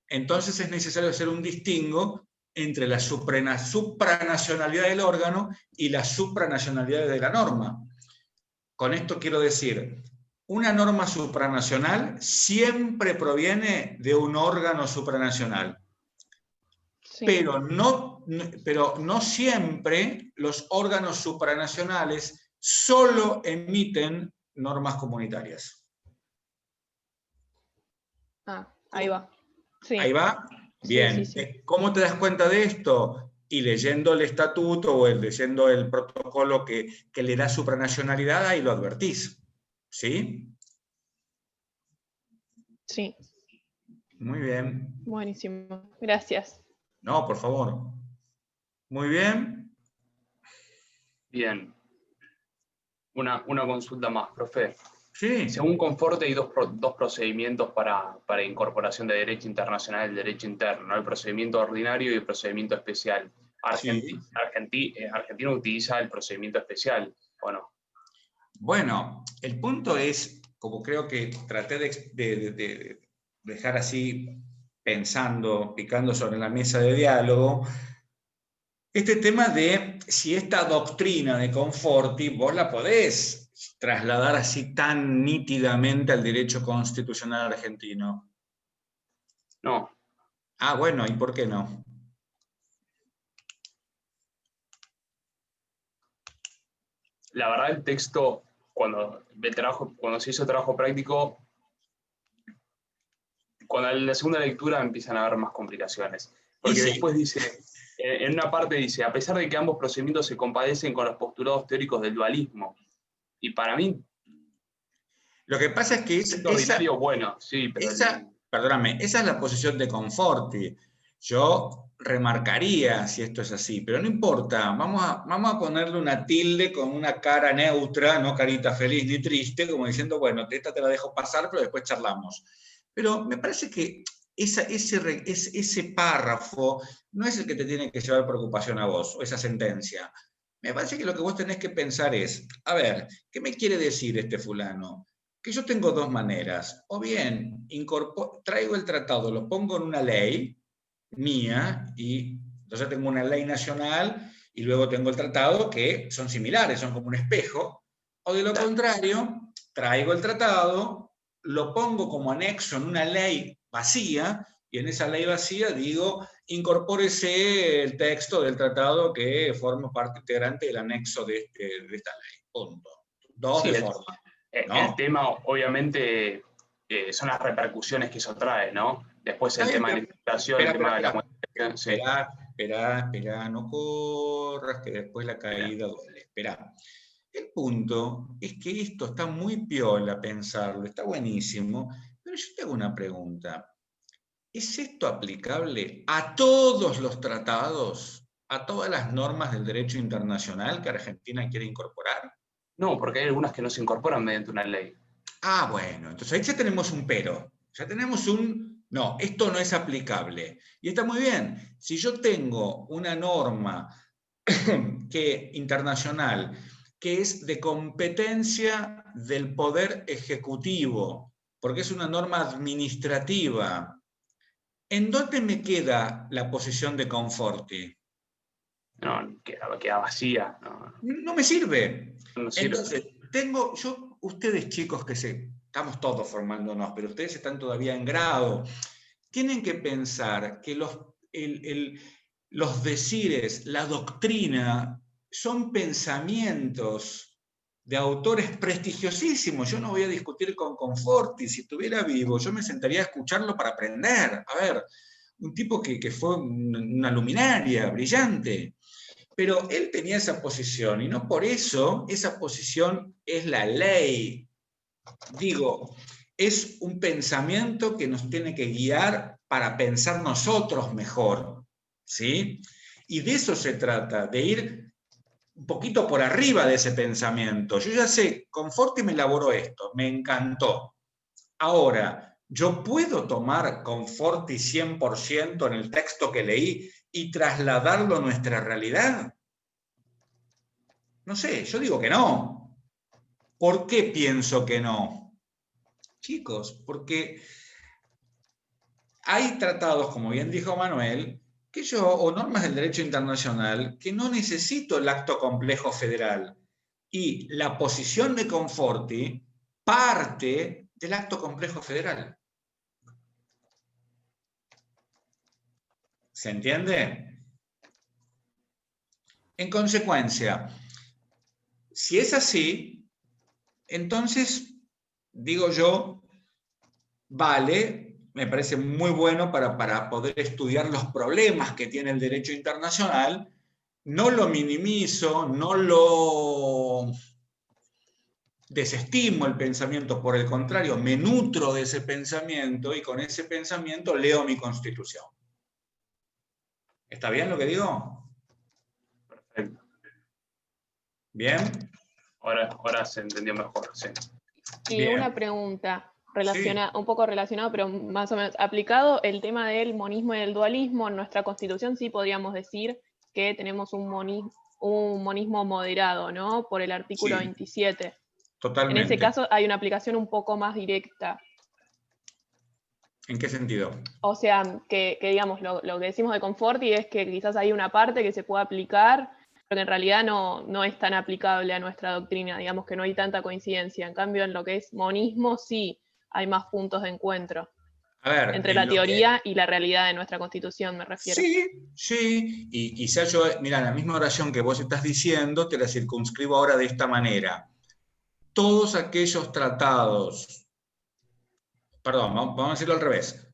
Entonces es necesario hacer un distingo entre la supranacionalidad del órgano y la supranacionalidad de la norma. Con esto quiero decir, una norma supranacional siempre proviene de un órgano supranacional. Sí. Pero no siempre los órganos supranacionales solo emiten normas comunitarias. Ahí va. Sí. Ahí va. Bien. Sí. ¿Cómo te das cuenta de esto? Y leyendo el estatuto o leyendo el protocolo que le da supranacionalidad, ahí lo advertís. ¿Sí? Sí. Muy bien. Buenísimo. Gracias. No, por favor. Muy bien. Bien. Una consulta más, profe. Sí. Según Conforte hay dos procedimientos para incorporación de derecho internacional y derecho interno, ¿no? El procedimiento ordinario y el procedimiento especial. Argentina utiliza el procedimiento especial, ¿o no? Bueno, el punto es, como creo que traté de dejar así pensando, picando sobre la mesa de diálogo, este tema de si esta doctrina de Conforti vos la podés trasladar así tan nítidamente al derecho constitucional argentino. No. Ah, bueno, ¿y por qué no? La verdad, el texto, cuando se hizo trabajo práctico, cuando en la segunda lectura empiezan a haber más complicaciones. Porque después dice, en una parte dice, a pesar de que ambos procedimientos se compadecen con los postulados teóricos del dualismo. Y para mí, lo que pasa es que es ordinario, bueno, sí, pero... Perdóname, esa es la posición de Conforti. Yo remarcaría si esto es así, pero no importa, vamos a ponerle una tilde con una cara neutra, no carita feliz ni triste, como diciendo, bueno, esta te la dejo pasar, pero después charlamos. Pero me parece que ese párrafo no es el que te tiene que llevar preocupación a vos, o esa sentencia. Me parece que lo que vos tenés que pensar es, a ver, ¿qué me quiere decir este fulano? Que yo tengo dos maneras. O bien, traigo el tratado, lo pongo en una ley mía, y entonces tengo una ley nacional, y luego tengo el tratado, que son similares, son como un espejo. O de lo contrario, traigo el tratado, lo pongo como anexo en una ley vacía, y en esa ley vacía digo, incorpórese el texto del tratado que forma parte integrante del anexo de esta ley. Punto. Dos de forma. ¿No? El tema, obviamente, son las repercusiones que eso trae, ¿no? Después el tema de la inflación, el tema de la modificación. Esperá, no corras, que después la caída duele. Esperá. El punto es que esto está muy piola pensarlo, está buenísimo, pero yo te hago una pregunta. ¿Es esto aplicable a todos los tratados, a todas las normas del derecho internacional que Argentina quiere incorporar? No, porque hay algunas que no se incorporan mediante una ley. Ah, bueno, entonces ahí ya tenemos un pero. Ya tenemos no, esto no es aplicable. Y está muy bien. Si yo tengo una norma internacional que es de competencia del Poder Ejecutivo, porque es una norma administrativa, ¿en dónde me la posición de Conforti? No, queda vacía. No me sirve. No sirve. Entonces, ustedes chicos estamos todos formándonos, pero ustedes están todavía en grado, tienen que pensar que los decires, la doctrina, son pensamientos de autores prestigiosísimos. Yo no voy a discutir con Conforti, si estuviera vivo, yo me sentaría a escucharlo para aprender. A ver, un tipo que fue una luminaria brillante. Pero él tenía esa posición, y no por eso esa posición es la ley. Digo, es un pensamiento que nos tiene que guiar para pensar nosotros mejor, ¿sí? Y de eso se trata, de ir un poquito por arriba de ese pensamiento. Yo ya sé, Conforti me elaboró esto, me encantó. Ahora, ¿yo puedo tomar Conforti 100% en el texto que leí y trasladarlo a nuestra realidad? No sé, yo digo que no. ¿Por qué pienso que no? Chicos, porque hay tratados, como bien dijo Manuel, o normas del derecho internacional, que no necesito el acto complejo federal. Y la posición de Conforti parte del acto complejo federal. ¿Se entiende? En consecuencia, si es así, entonces, digo yo, vale, me parece muy bueno para poder estudiar los problemas que tiene el derecho internacional. No lo minimizo, no lo desestimo el pensamiento, por el contrario, me nutro de ese pensamiento y con ese pensamiento leo mi Constitución. ¿Está bien lo que digo? Perfecto. ¿Bien? Ahora se entendió mejor, sí. Y Bien. una pregunta, un poco relacionado, pero más o menos aplicado el tema del monismo y el dualismo en nuestra Constitución, sí podríamos decir que tenemos un monismo moderado, ¿no? Por el artículo 27. Totalmente. En ese caso hay una aplicación un poco más directa. ¿En qué sentido? O sea, que digamos, lo que decimos de Conforti es que quizás hay una parte que se puede aplicar, pero que en realidad no es tan aplicable a nuestra doctrina, digamos que no hay tanta coincidencia. En cambio, en lo que es monismo, sí hay más puntos de encuentro. A ver, entre la teoría y la realidad de nuestra Constitución, me refiero. Sí, y quizás yo, mira, la misma oración que vos estás diciendo, te la circunscribo ahora de esta manera. Todos aquellos tratados, perdón, vamos a decirlo al revés,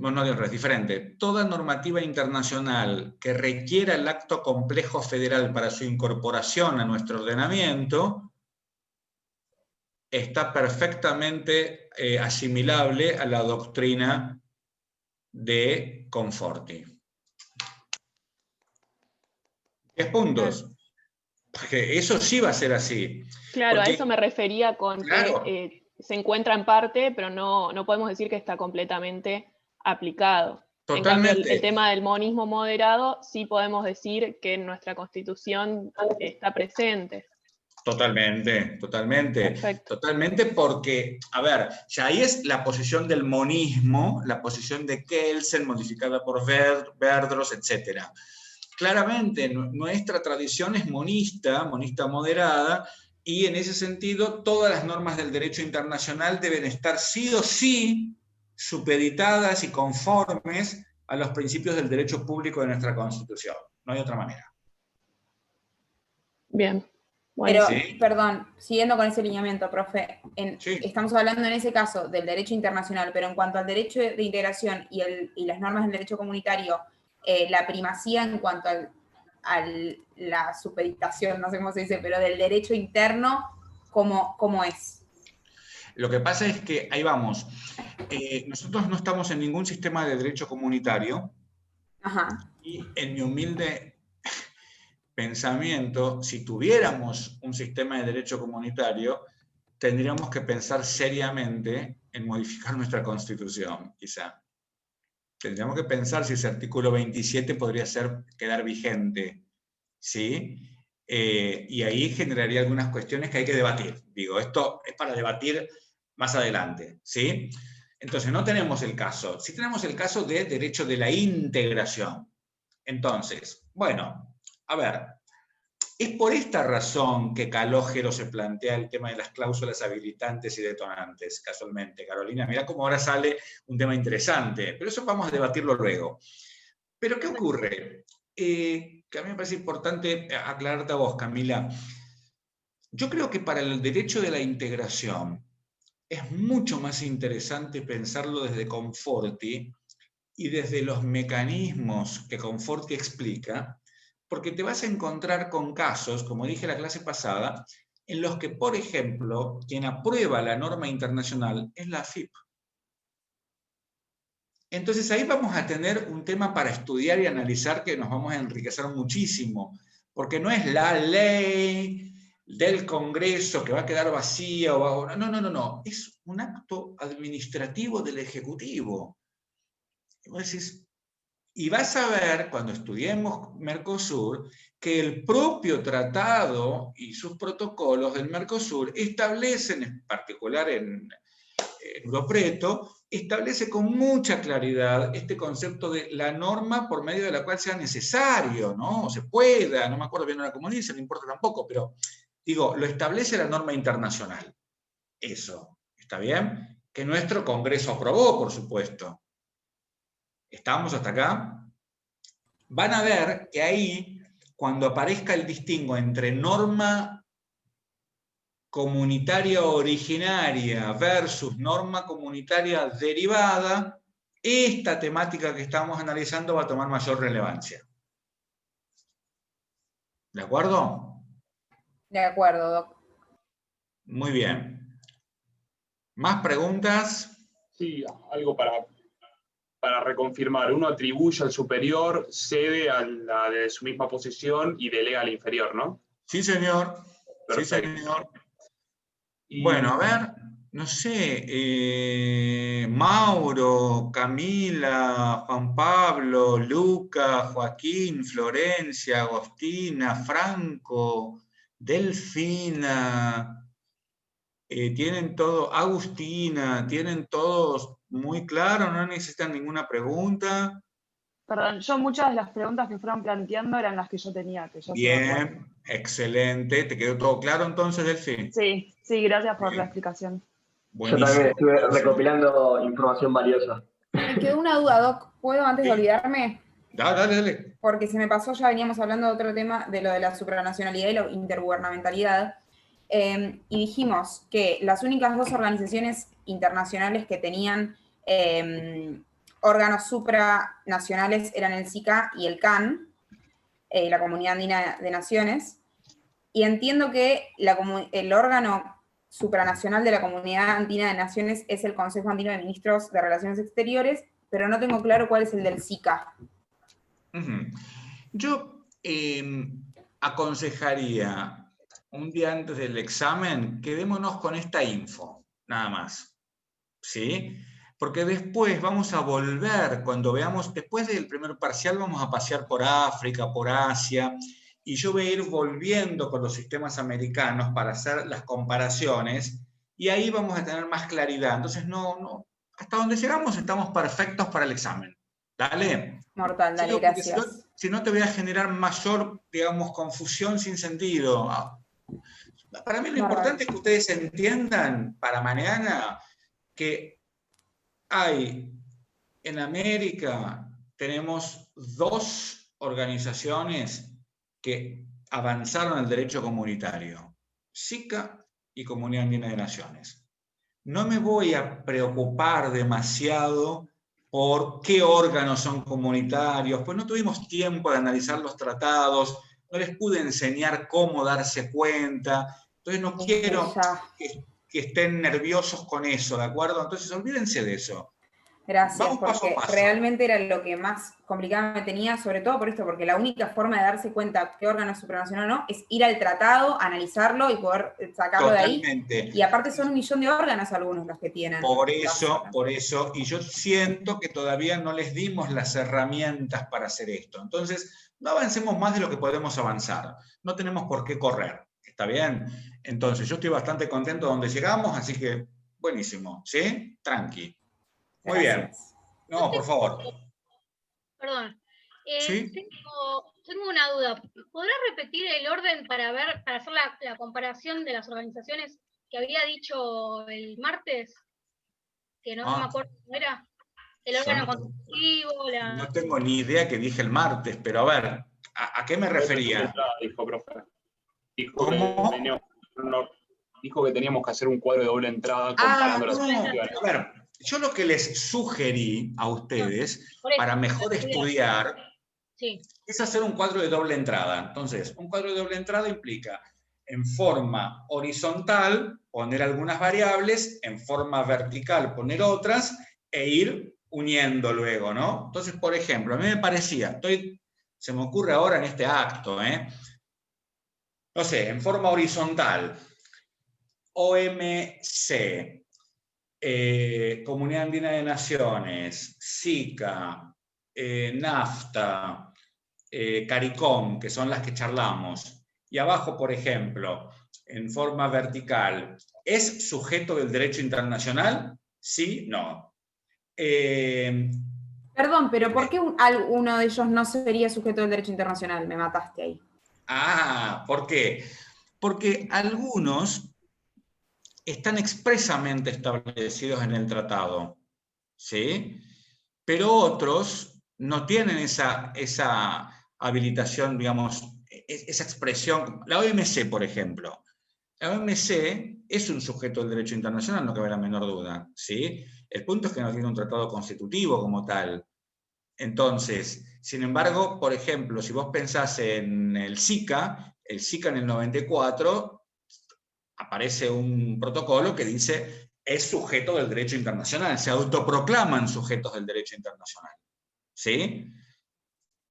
no al revés, diferente. Toda normativa internacional que requiera el acto complejo federal para su incorporación a nuestro ordenamiento está perfectamente asimilable a la doctrina de Conforti. 10 puntos. Porque eso sí va a ser así. Claro, porque, a eso me refería con que se encuentra en parte, pero no podemos decir que está completamente aplicado. Totalmente. En cambio, el tema del monismo moderado, sí podemos decir que en nuestra Constitución está presente. Totalmente. Perfecto. Totalmente porque, a ver, ya ahí es la posición del monismo, la posición de Kelsen, modificada por Verdross, etc. Claramente, nuestra tradición es monista moderada, y en ese sentido todas las normas del derecho internacional deben estar sí o sí supeditadas y conformes a los principios del derecho público de nuestra Constitución. No hay otra manera. Bien. Bueno, pero, ¿sí? Perdón, siguiendo con ese lineamiento, profe, estamos hablando en ese caso del derecho internacional, pero en cuanto al derecho de integración y las normas del derecho comunitario, la primacía en cuanto a la supeditación, no sé cómo se dice, pero del derecho interno, ¿cómo es? Lo que pasa es que, ahí vamos, nosotros no estamos en ningún sistema de derecho comunitario. Ajá. Y en mi humilde pensamiento, si tuviéramos un sistema de derecho comunitario, tendríamos que pensar seriamente en modificar nuestra Constitución, quizá. Tendríamos que pensar si ese artículo 27 podría quedar vigente, ¿sí? Y ahí generaría algunas cuestiones que hay que debatir. Digo, esto es para debatir más adelante, ¿sí? Entonces, no tenemos el caso. Sí tenemos el caso de derecho de la integración. Entonces, bueno, a ver, es por esta razón que Calógero se plantea el tema de las cláusulas habilitantes y detonantes, casualmente. Carolina, mira cómo ahora sale un tema interesante, pero eso vamos a debatirlo luego. Pero, ¿qué ocurre? Que a mí me parece importante aclararte a vos, Camila. Yo creo que para el derecho de la integración es mucho más interesante pensarlo desde Conforti y desde los mecanismos que Conforti explica, porque te vas a encontrar con casos, como dije la clase pasada, en los que, por ejemplo, quien aprueba la norma internacional es la AFIP. Entonces ahí vamos a tener un tema para estudiar y analizar que nos vamos a enriquecer muchísimo, porque no es la ley del Congreso que va a quedar vacía, no, es un acto administrativo del Ejecutivo. Y vos decís, y vas a ver, cuando estudiemos Mercosur, que el propio tratado y sus protocolos del Mercosur establecen, en particular en Europreto, establece con mucha claridad este concepto de la norma por medio de la cual sea necesario, ¿no? O se pueda, no me acuerdo bien ahora cómo dice, no importa tampoco, pero digo, lo establece la norma internacional. Eso, ¿está bien? Que nuestro Congreso aprobó, por supuesto. ¿Estamos hasta acá? Van a ver que ahí, cuando aparezca el distingo entre norma comunitaria originaria versus norma comunitaria derivada, esta temática que estamos analizando va a tomar mayor relevancia. ¿De acuerdo? De acuerdo, Doc. Muy bien. ¿Más preguntas? Sí, algo para reconfirmar. Uno atribuye al superior, cede a la de su misma posición y delega al inferior, ¿no? Sí, señor. Perfecto. Sí, señor. Bueno, a ver, no sé, Mauro, Camila, Juan Pablo, Luca, Joaquín, Florencia, Agostina, Franco, Delfina, tienen todo, Agustina, tienen todos muy claro, no necesitan ninguna pregunta. Perdón, yo muchas de las preguntas que fueron planteando eran las que yo tenía. Que yo Bien, excelente. ¿Te quedó todo claro entonces, Delfín? Sí, sí, gracias por la explicación. Buenísimo. Yo también estuve recopilando información valiosa. Me quedó una duda, Doc. ¿Puedo antes de olvidarme? Dale. Porque se me pasó, ya veníamos hablando de otro tema, de lo de la supranacionalidad y la intergubernamentalidad. Y dijimos que las únicas dos organizaciones internacionales que tenían órganos supranacionales eran el SICA y el CAN, la Comunidad Andina de Naciones. Y entiendo que el órgano supranacional de la Comunidad Andina de Naciones es el Consejo Andino de Ministros de Relaciones Exteriores, pero no tengo claro cuál es el del SICA. Yo aconsejaría un día antes del examen, quedémonos con esta info, nada más, ¿sí? Porque después vamos a volver, cuando veamos, después del primer parcial vamos a pasear por África, por Asia, y yo voy a ir volviendo con los sistemas americanos para hacer las comparaciones, y ahí vamos a tener más claridad. Entonces, hasta donde llegamos estamos perfectos para el examen. Dale. Mortal, dale, gracias. Si no te voy a generar mayor, digamos, confusión sin sentido. Para mí lo importante es que ustedes entiendan para mañana que hay en América, tenemos dos organizaciones que avanzaron el derecho comunitario, SICA y Comunidad Andina de Naciones. No me voy a preocupar demasiado por qué órganos son comunitarios, pues no tuvimos tiempo de analizar los tratados, no les pude enseñar cómo darse cuenta, entonces no quiero que estén nerviosos con eso, ¿de acuerdo? Entonces olvídense de eso. Gracias, vamos porque paso a paso. Realmente era lo que más complicado me tenía, sobre todo por esto, porque la única forma de darse cuenta qué órgano es supranacional o no es ir al tratado, analizarlo y poder sacarlo Totalmente. de ahí. Y aparte son 1 millón de órganos algunos los que tienen. Por eso, y yo siento que todavía no les dimos las herramientas para hacer esto. Entonces, no avancemos más de lo que podemos avanzar. No tenemos por qué correr, ¿está bien? Entonces, yo estoy bastante contento de donde llegamos, así que, buenísimo, ¿sí? Tranqui. Muy bien. No, por favor. Perdón. ¿Sí? Tengo una duda. ¿Podrás repetir el orden para hacer la comparación de las organizaciones que había dicho el martes? Que no me acuerdo cómo era. El órgano consultivo, No tengo ni idea que dije el martes, pero a ver, ¿a qué me refería? Dijo, profe. ¿Cómo? Dijo que teníamos que hacer un cuadro de doble entrada comparando las organizaciones. A ver, yo lo que les sugerí a ustedes para mejor estudiar es hacer un cuadro de doble entrada. Entonces, un cuadro de doble entrada implica en forma horizontal poner algunas variables, en forma vertical poner otras e ir uniendo luego, ¿no? Entonces, por ejemplo, a mí me parecía, se me ocurre ahora en este acto, no sé, en forma horizontal, OMC, Comunidad Andina de Naciones, SICA, NAFTA, CARICOM, que son las que charlamos. Y abajo, por ejemplo, en forma vertical, ¿es sujeto del derecho internacional? Sí, no. Perdón, pero ¿por qué uno de ellos no sería sujeto del derecho internacional? Me mataste ahí. ¿Por qué? Porque algunos están expresamente establecidos en el tratado, ¿sí? Pero otros no tienen esa habilitación, digamos, esa expresión. La OMC, por ejemplo. La OMC es un sujeto del derecho internacional, no cabe la menor duda, ¿sí? El punto es que no tiene un tratado constitutivo como tal. Entonces, sin embargo, por ejemplo, si vos pensás en el SICA en el 94 aparece un protocolo que dice es sujeto del derecho internacional, se autoproclaman sujetos del derecho internacional. ¿Sí?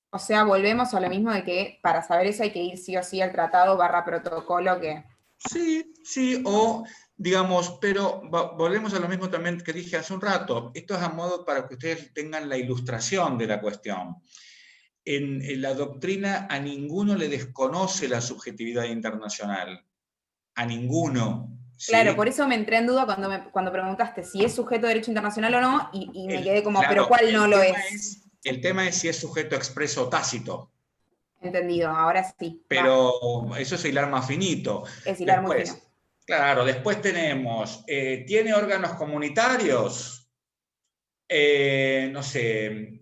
O sea, volvemos a lo mismo de que para saber eso hay que ir sí o sí al tratado / protocolo que... Sí, o digamos, pero volvemos a lo mismo también que dije hace un rato. Esto es a modo para que ustedes tengan la ilustración de la cuestión. En la doctrina a ninguno le desconoce la subjetividad internacional. A ninguno. ¿Sí? Claro, por eso me entré en duda cuando preguntaste si es sujeto de derecho internacional o no, y me quedé como, claro, ¿pero cuál no lo es? El tema es si es sujeto expreso o tácito. Entendido, ahora sí. Pero eso es hilar más finito. Es hilar muy fino. Claro, después tenemos, ¿tiene órganos comunitarios? No sé,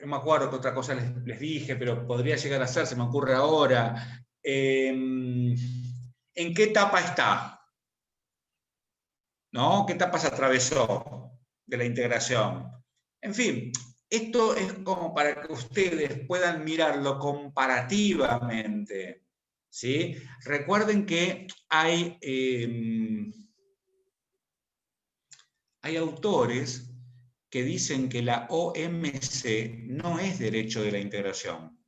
no me acuerdo qué otra cosa les dije, pero podría llegar a ser, se me ocurre ahora. ¿En qué etapa está? ¿No? ¿Qué etapas atravesó de la integración? En fin, esto es como para que ustedes puedan mirarlo comparativamente, ¿sí? Recuerden que hay autores que dicen que la OMC no es derecho de la integración.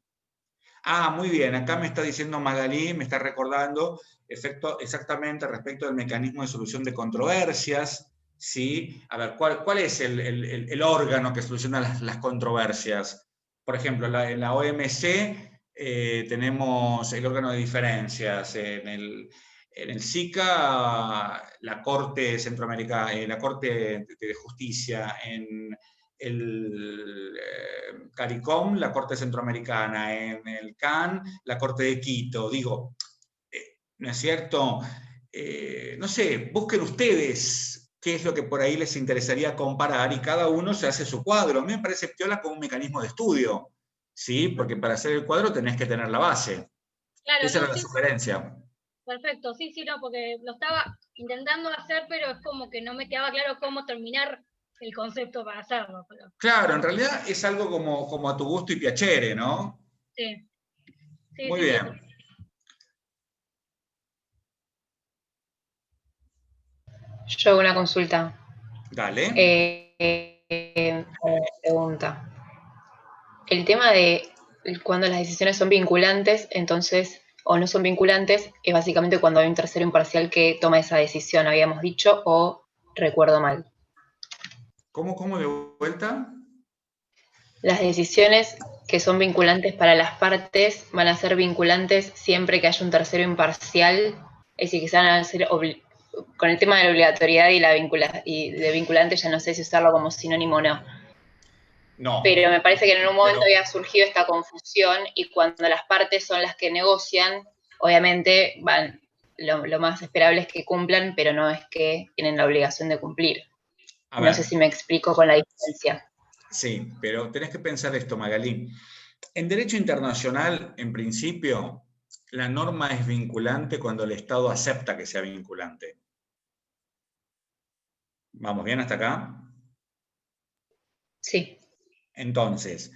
Ah, muy bien, acá me está diciendo Magalí, me está recordando exactamente respecto del mecanismo de solución de controversias, ¿sí? A ver, ¿cuál es el órgano que soluciona las controversias? Por ejemplo, en la OMC tenemos el órgano de diferencias, en el SICA la Corte Centroamericana, la Corte de Justicia, en el CARICOM, la Corte Centroamericana, en el CAN, la Corte de Quito. Digo, ¿no es cierto? No sé, busquen ustedes qué es lo que por ahí les interesaría comparar y cada uno se hace su cuadro. A mí me parece piola como un mecanismo de estudio, ¿sí? Porque para hacer el cuadro tenés que tener la base. Claro, esa era la sugerencia. Perfecto, sí, no, porque lo estaba intentando hacer, pero es como que no me quedaba claro cómo terminar el concepto para hacerlo. Pero... Claro, en realidad es algo como a tu gusto y piacere, ¿no? Sí. Muy bien. Yo hago una consulta. Dale. Pregunta. El tema de cuando las decisiones son vinculantes, entonces, o no son vinculantes, es básicamente cuando hay un tercero imparcial que toma esa decisión, habíamos dicho, o recuerdo mal. ¿Cómo de vuelta? Las decisiones que son vinculantes para las partes van a ser vinculantes siempre que haya un tercero imparcial, es decir, que se van a hacer con el tema de la obligatoriedad y de vinculante, ya no sé si usarlo como sinónimo o no. No. Pero me parece que en un momento había surgido esta confusión y cuando las partes son las que negocian, obviamente lo más esperable es que cumplan, pero no es que tienen la obligación de cumplir. No sé si me explico con la diferencia. Sí, pero tenés que pensar esto, Magalí. En derecho internacional, en principio, la norma es vinculante cuando el Estado acepta que sea vinculante. ¿Vamos bien hasta acá? Sí. Entonces,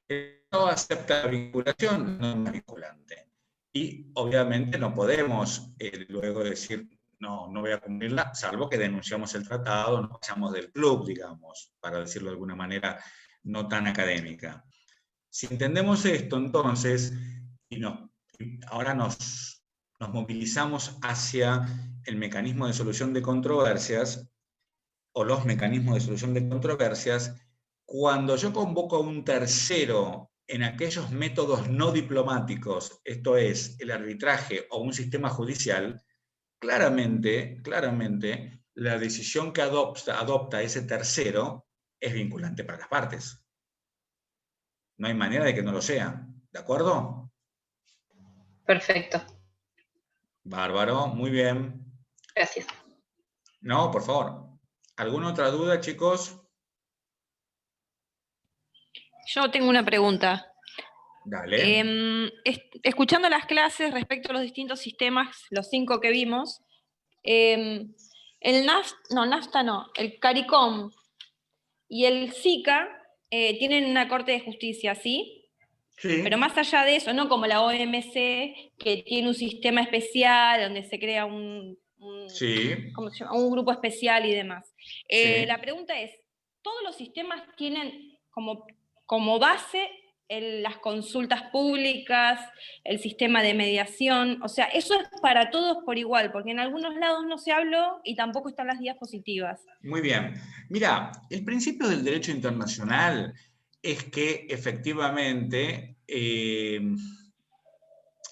el Estado acepta la vinculación, no es vinculante. Y obviamente no podemos luego decir, no voy a cumplirla, salvo que denunciamos el tratado, nos pasamos del club, digamos, para decirlo de alguna manera no tan académica. Si entendemos esto, entonces, ahora nos movilizamos hacia el mecanismo de solución de controversias, o los mecanismos de solución de controversias, cuando yo convoco a un tercero en aquellos métodos no diplomáticos, esto es, el arbitraje o un sistema judicial, claramente, la decisión que adopta ese tercero es vinculante para las partes. No hay manera de que no lo sea. ¿De acuerdo? Perfecto. Bárbaro, muy bien. Gracias. No, por favor. ¿Alguna otra duda, chicos? Yo tengo una pregunta. Dale. Escuchando las clases respecto a los distintos sistemas, los 5 que vimos, el CARICOM y el SICA tienen una corte de justicia, ¿sí? Sí. Pero más allá de eso, no como la OMC, que tiene un sistema especial donde se crea ¿cómo se llama? Un grupo especial y demás. La pregunta es, ¿todos los sistemas tienen como base las consultas públicas, el sistema de mediación, o sea, eso es para todos por igual, porque en algunos lados no se habló y tampoco están las diapositivas. Muy bien. Mira, el principio del derecho internacional es que efectivamente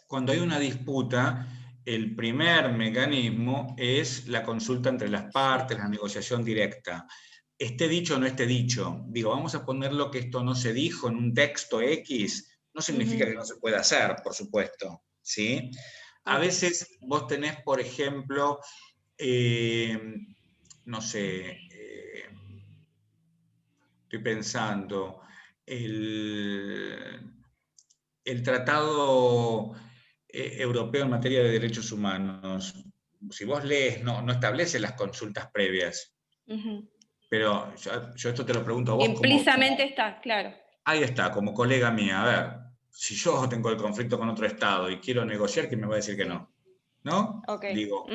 cuando hay una disputa, el primer mecanismo es la consulta entre las partes, la negociación directa. Esté dicho o no esté dicho, digo, vamos a ponerlo que esto no se dijo en un texto X, no significa que no se pueda hacer, por supuesto, ¿sí? A veces vos tenés, por ejemplo, no sé, estoy pensando, el Tratado Europeo en materia de derechos humanos, si vos lees, no establece las consultas previas. Pero yo esto te lo pregunto a vos. Implícitamente está, claro. Ahí está, como colega mía. A ver, si yo tengo el conflicto con otro Estado y quiero negociar, ¿quién me va a decir que no? ¿No? Okay. Digo.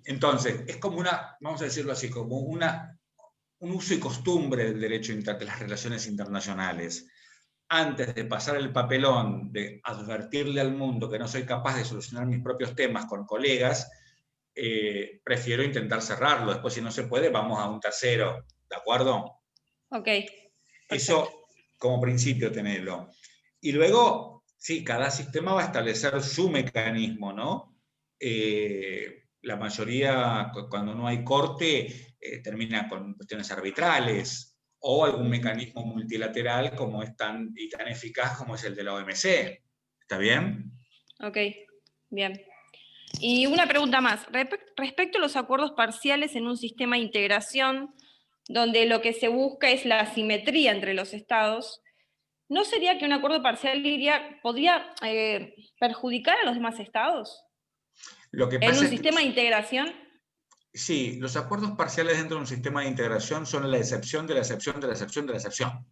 Entonces, es como una, vamos a decirlo así, como un uso y costumbre del derecho de las relaciones internacionales. Antes de pasar el papelón de advertirle al mundo que no soy capaz de solucionar mis propios temas con colegas, prefiero intentar cerrarlo. Después, si no se puede, vamos a un tercero. ¿De acuerdo? Ok. Eso como principio tenerlo. Y luego, sí, cada sistema va a establecer su mecanismo, ¿no? La mayoría, cuando no hay corte, termina con cuestiones arbitrales o algún mecanismo multilateral como es tan eficaz como es el de la OMC. ¿Está bien? Ok, bien. Y una pregunta más. Respecto a los acuerdos parciales en un sistema de integración, donde lo que se busca es la asimetría entre los estados, ¿no sería que un acuerdo parcial podría perjudicar a los demás estados? Lo que ¿En pasa un es sistema de integración? Sí, los acuerdos parciales dentro de un sistema de integración son la excepción de la excepción de la excepción de la excepción.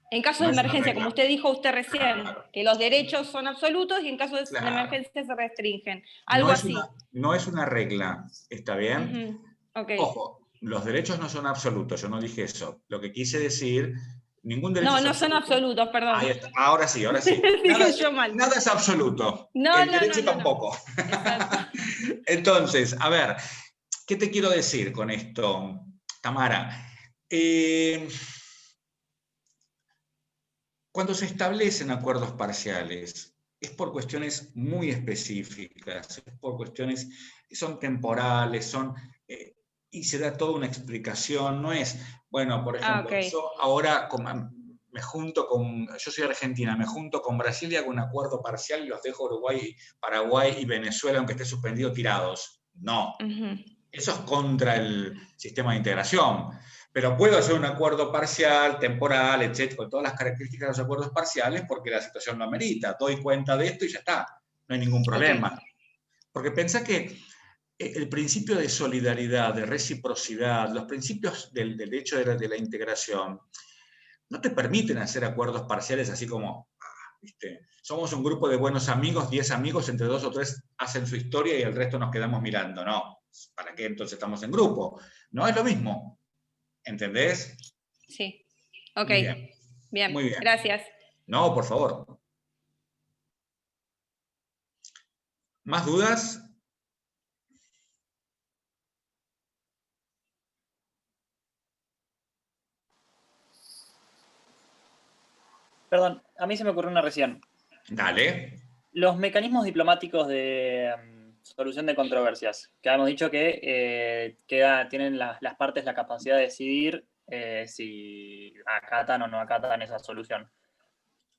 En caso de emergencia, como usted dijo recién, que los derechos son absolutos y en caso de emergencia se restringen. Algo así. No es una regla, ¿está bien? Okay. Ojo, los derechos no son absolutos, yo no dije eso. Lo que quise decir, ningún derecho es absoluto. No son absolutos, perdón. Ahí está. Ahora sí. Nada es absoluto. El derecho tampoco. Entonces, a ver, ¿qué te quiero decir con esto, Tamara? Cuando se establecen acuerdos parciales, es por cuestiones muy específicas, es por cuestiones que son temporales, y se da toda una explicación, no es, bueno, por ejemplo, yo ahora me junto yo soy argentina, me junto con Brasil y hago un acuerdo parcial y los dejo Uruguay, Paraguay y Venezuela, aunque esté suspendido, tirados. No. Eso es contra el sistema de integración. Pero puedo hacer un acuerdo parcial, temporal, etc., con todas las características de los acuerdos parciales porque la situación lo amerita. Doy cuenta de esto y ya está. No hay ningún problema. Porque pensá que el principio de solidaridad, de reciprocidad, los principios del derecho de la integración, no te permiten hacer acuerdos parciales así como, ¿viste? Somos un grupo de buenos amigos, 10 amigos, entre 2 o 3 hacen su historia y el resto nos quedamos mirando. No, ¿para qué entonces estamos en grupo? No es lo mismo. ¿Entendés? Sí. Ok. Bien. Muy bien. Gracias. No, por favor. ¿Más dudas? Perdón, a mí se me ocurrió una recién. Dale. Los mecanismos diplomáticos de solución de controversias, que hemos dicho que tienen las partes la capacidad de decidir si acatan o no acatan esa solución.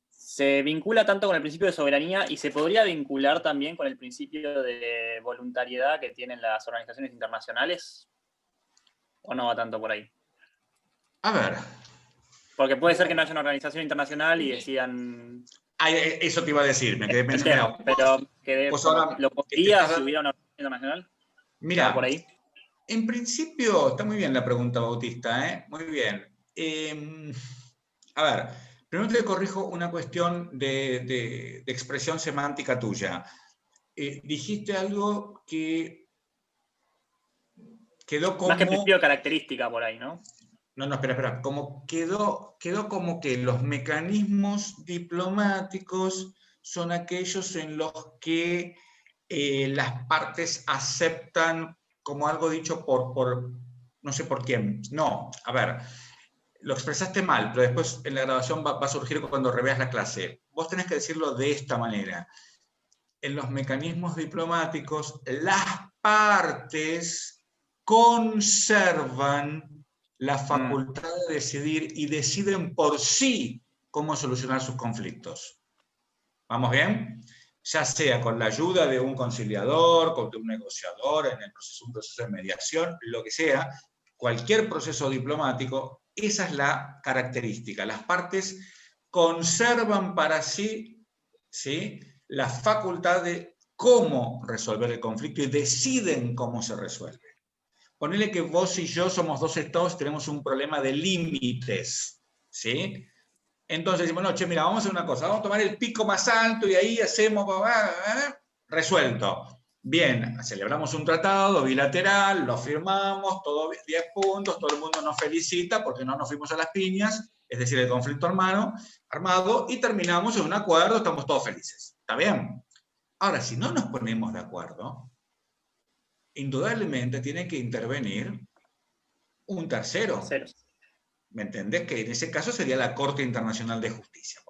¿Se vincula tanto con el principio de soberanía y se podría vincular también con el principio de voluntariedad que tienen las organizaciones internacionales? ¿O no va tanto por ahí? A ver. Porque puede ser que no haya una organización internacional y decidan... eso te iba a decir, me quedé pensando. Pero ¿lo podría si hubiera una organización internacional? Mira, por ahí. En principio, está muy bien la pregunta, Bautista, ¿eh? Muy bien. A ver, primero te corrijo una cuestión de expresión semántica tuya. Dijiste algo que quedó como... Más que principio de característica por ahí, ¿no? No, espera. Como quedó como que los mecanismos diplomáticos son aquellos en los que las partes aceptan como algo dicho por no sé por quién. No, a ver, lo expresaste mal, pero después en la grabación va a surgir cuando reveas la clase. Vos tenés que decirlo de esta manera. En los mecanismos diplomáticos, las partes conservan la facultad de decidir y deciden por sí cómo solucionar sus conflictos. ¿Vamos bien? Ya sea con la ayuda de un conciliador, con un negociador, en el proceso, un proceso de mediación, lo que sea, cualquier proceso diplomático, esa es la característica. Las partes conservan para sí, ¿sí?, la facultad de cómo resolver el conflicto y deciden cómo se resuelve. Ponele que vos y yo somos dos estados y tenemos un problema de límites, ¿sí? Entonces decimos, no, che, mira, vamos a hacer una cosa, vamos a tomar el pico más alto y ahí hacemos, resuelto. Bien, celebramos un tratado bilateral, lo firmamos, todo 10 puntos, todo el mundo nos felicita porque no nos fuimos a las piñas, es decir, el conflicto armado, y terminamos en un acuerdo, estamos todos felices. ¿Está bien? Ahora, si no nos ponemos de acuerdo, indudablemente tiene que intervenir un tercero. ¿Me entendés? Que en ese caso sería la Corte Internacional de Justicia.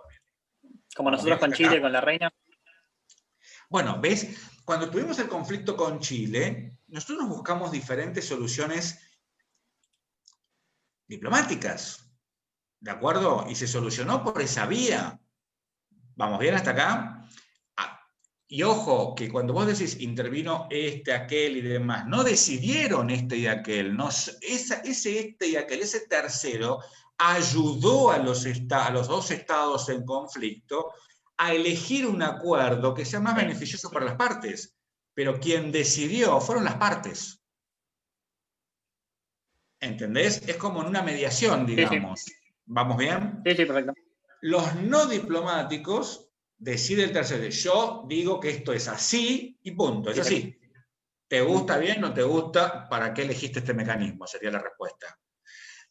Como nosotros con Chile, con la reina. Bueno, ¿ves? Cuando tuvimos el conflicto con Chile, nosotros buscamos diferentes soluciones diplomáticas, ¿de acuerdo? Y se solucionó por esa vía. ¿Vamos bien hasta acá? Y ojo, que cuando vos decís intervino este, aquel y demás, no decidieron este y aquel, no, ese y aquel, ese tercero ayudó a los dos estados en conflicto a elegir un acuerdo que sea más beneficioso para las partes. Pero quien decidió fueron las partes. ¿Entendés? Es como en una mediación, digamos. Sí. ¿Vamos bien? Sí, perfecto. Los no diplomáticos decide el tercero. Yo digo que esto es así y punto. Es así. ¿Te gusta bien? ¿No te gusta? ¿Para qué elegiste este mecanismo? Sería la respuesta.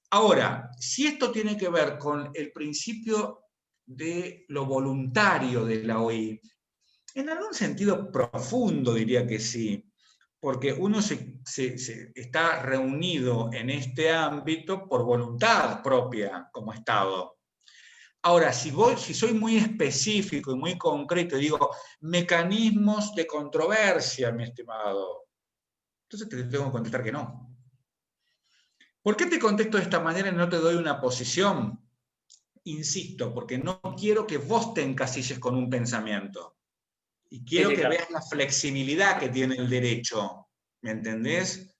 Ahora, si esto tiene que ver con el principio de lo voluntario de la OI, en algún sentido profundo diría que sí, porque uno está reunido en este ámbito por voluntad propia como Estado. Ahora, si soy muy específico y muy concreto y digo mecanismos de controversia, mi estimado, entonces te tengo que contestar que no. ¿Por qué te contesto de esta manera y no te doy una posición? Insisto, porque no quiero que vos te encasilles con un pensamiento. Y quiero que veas la flexibilidad que tiene el derecho. ¿Me entendés?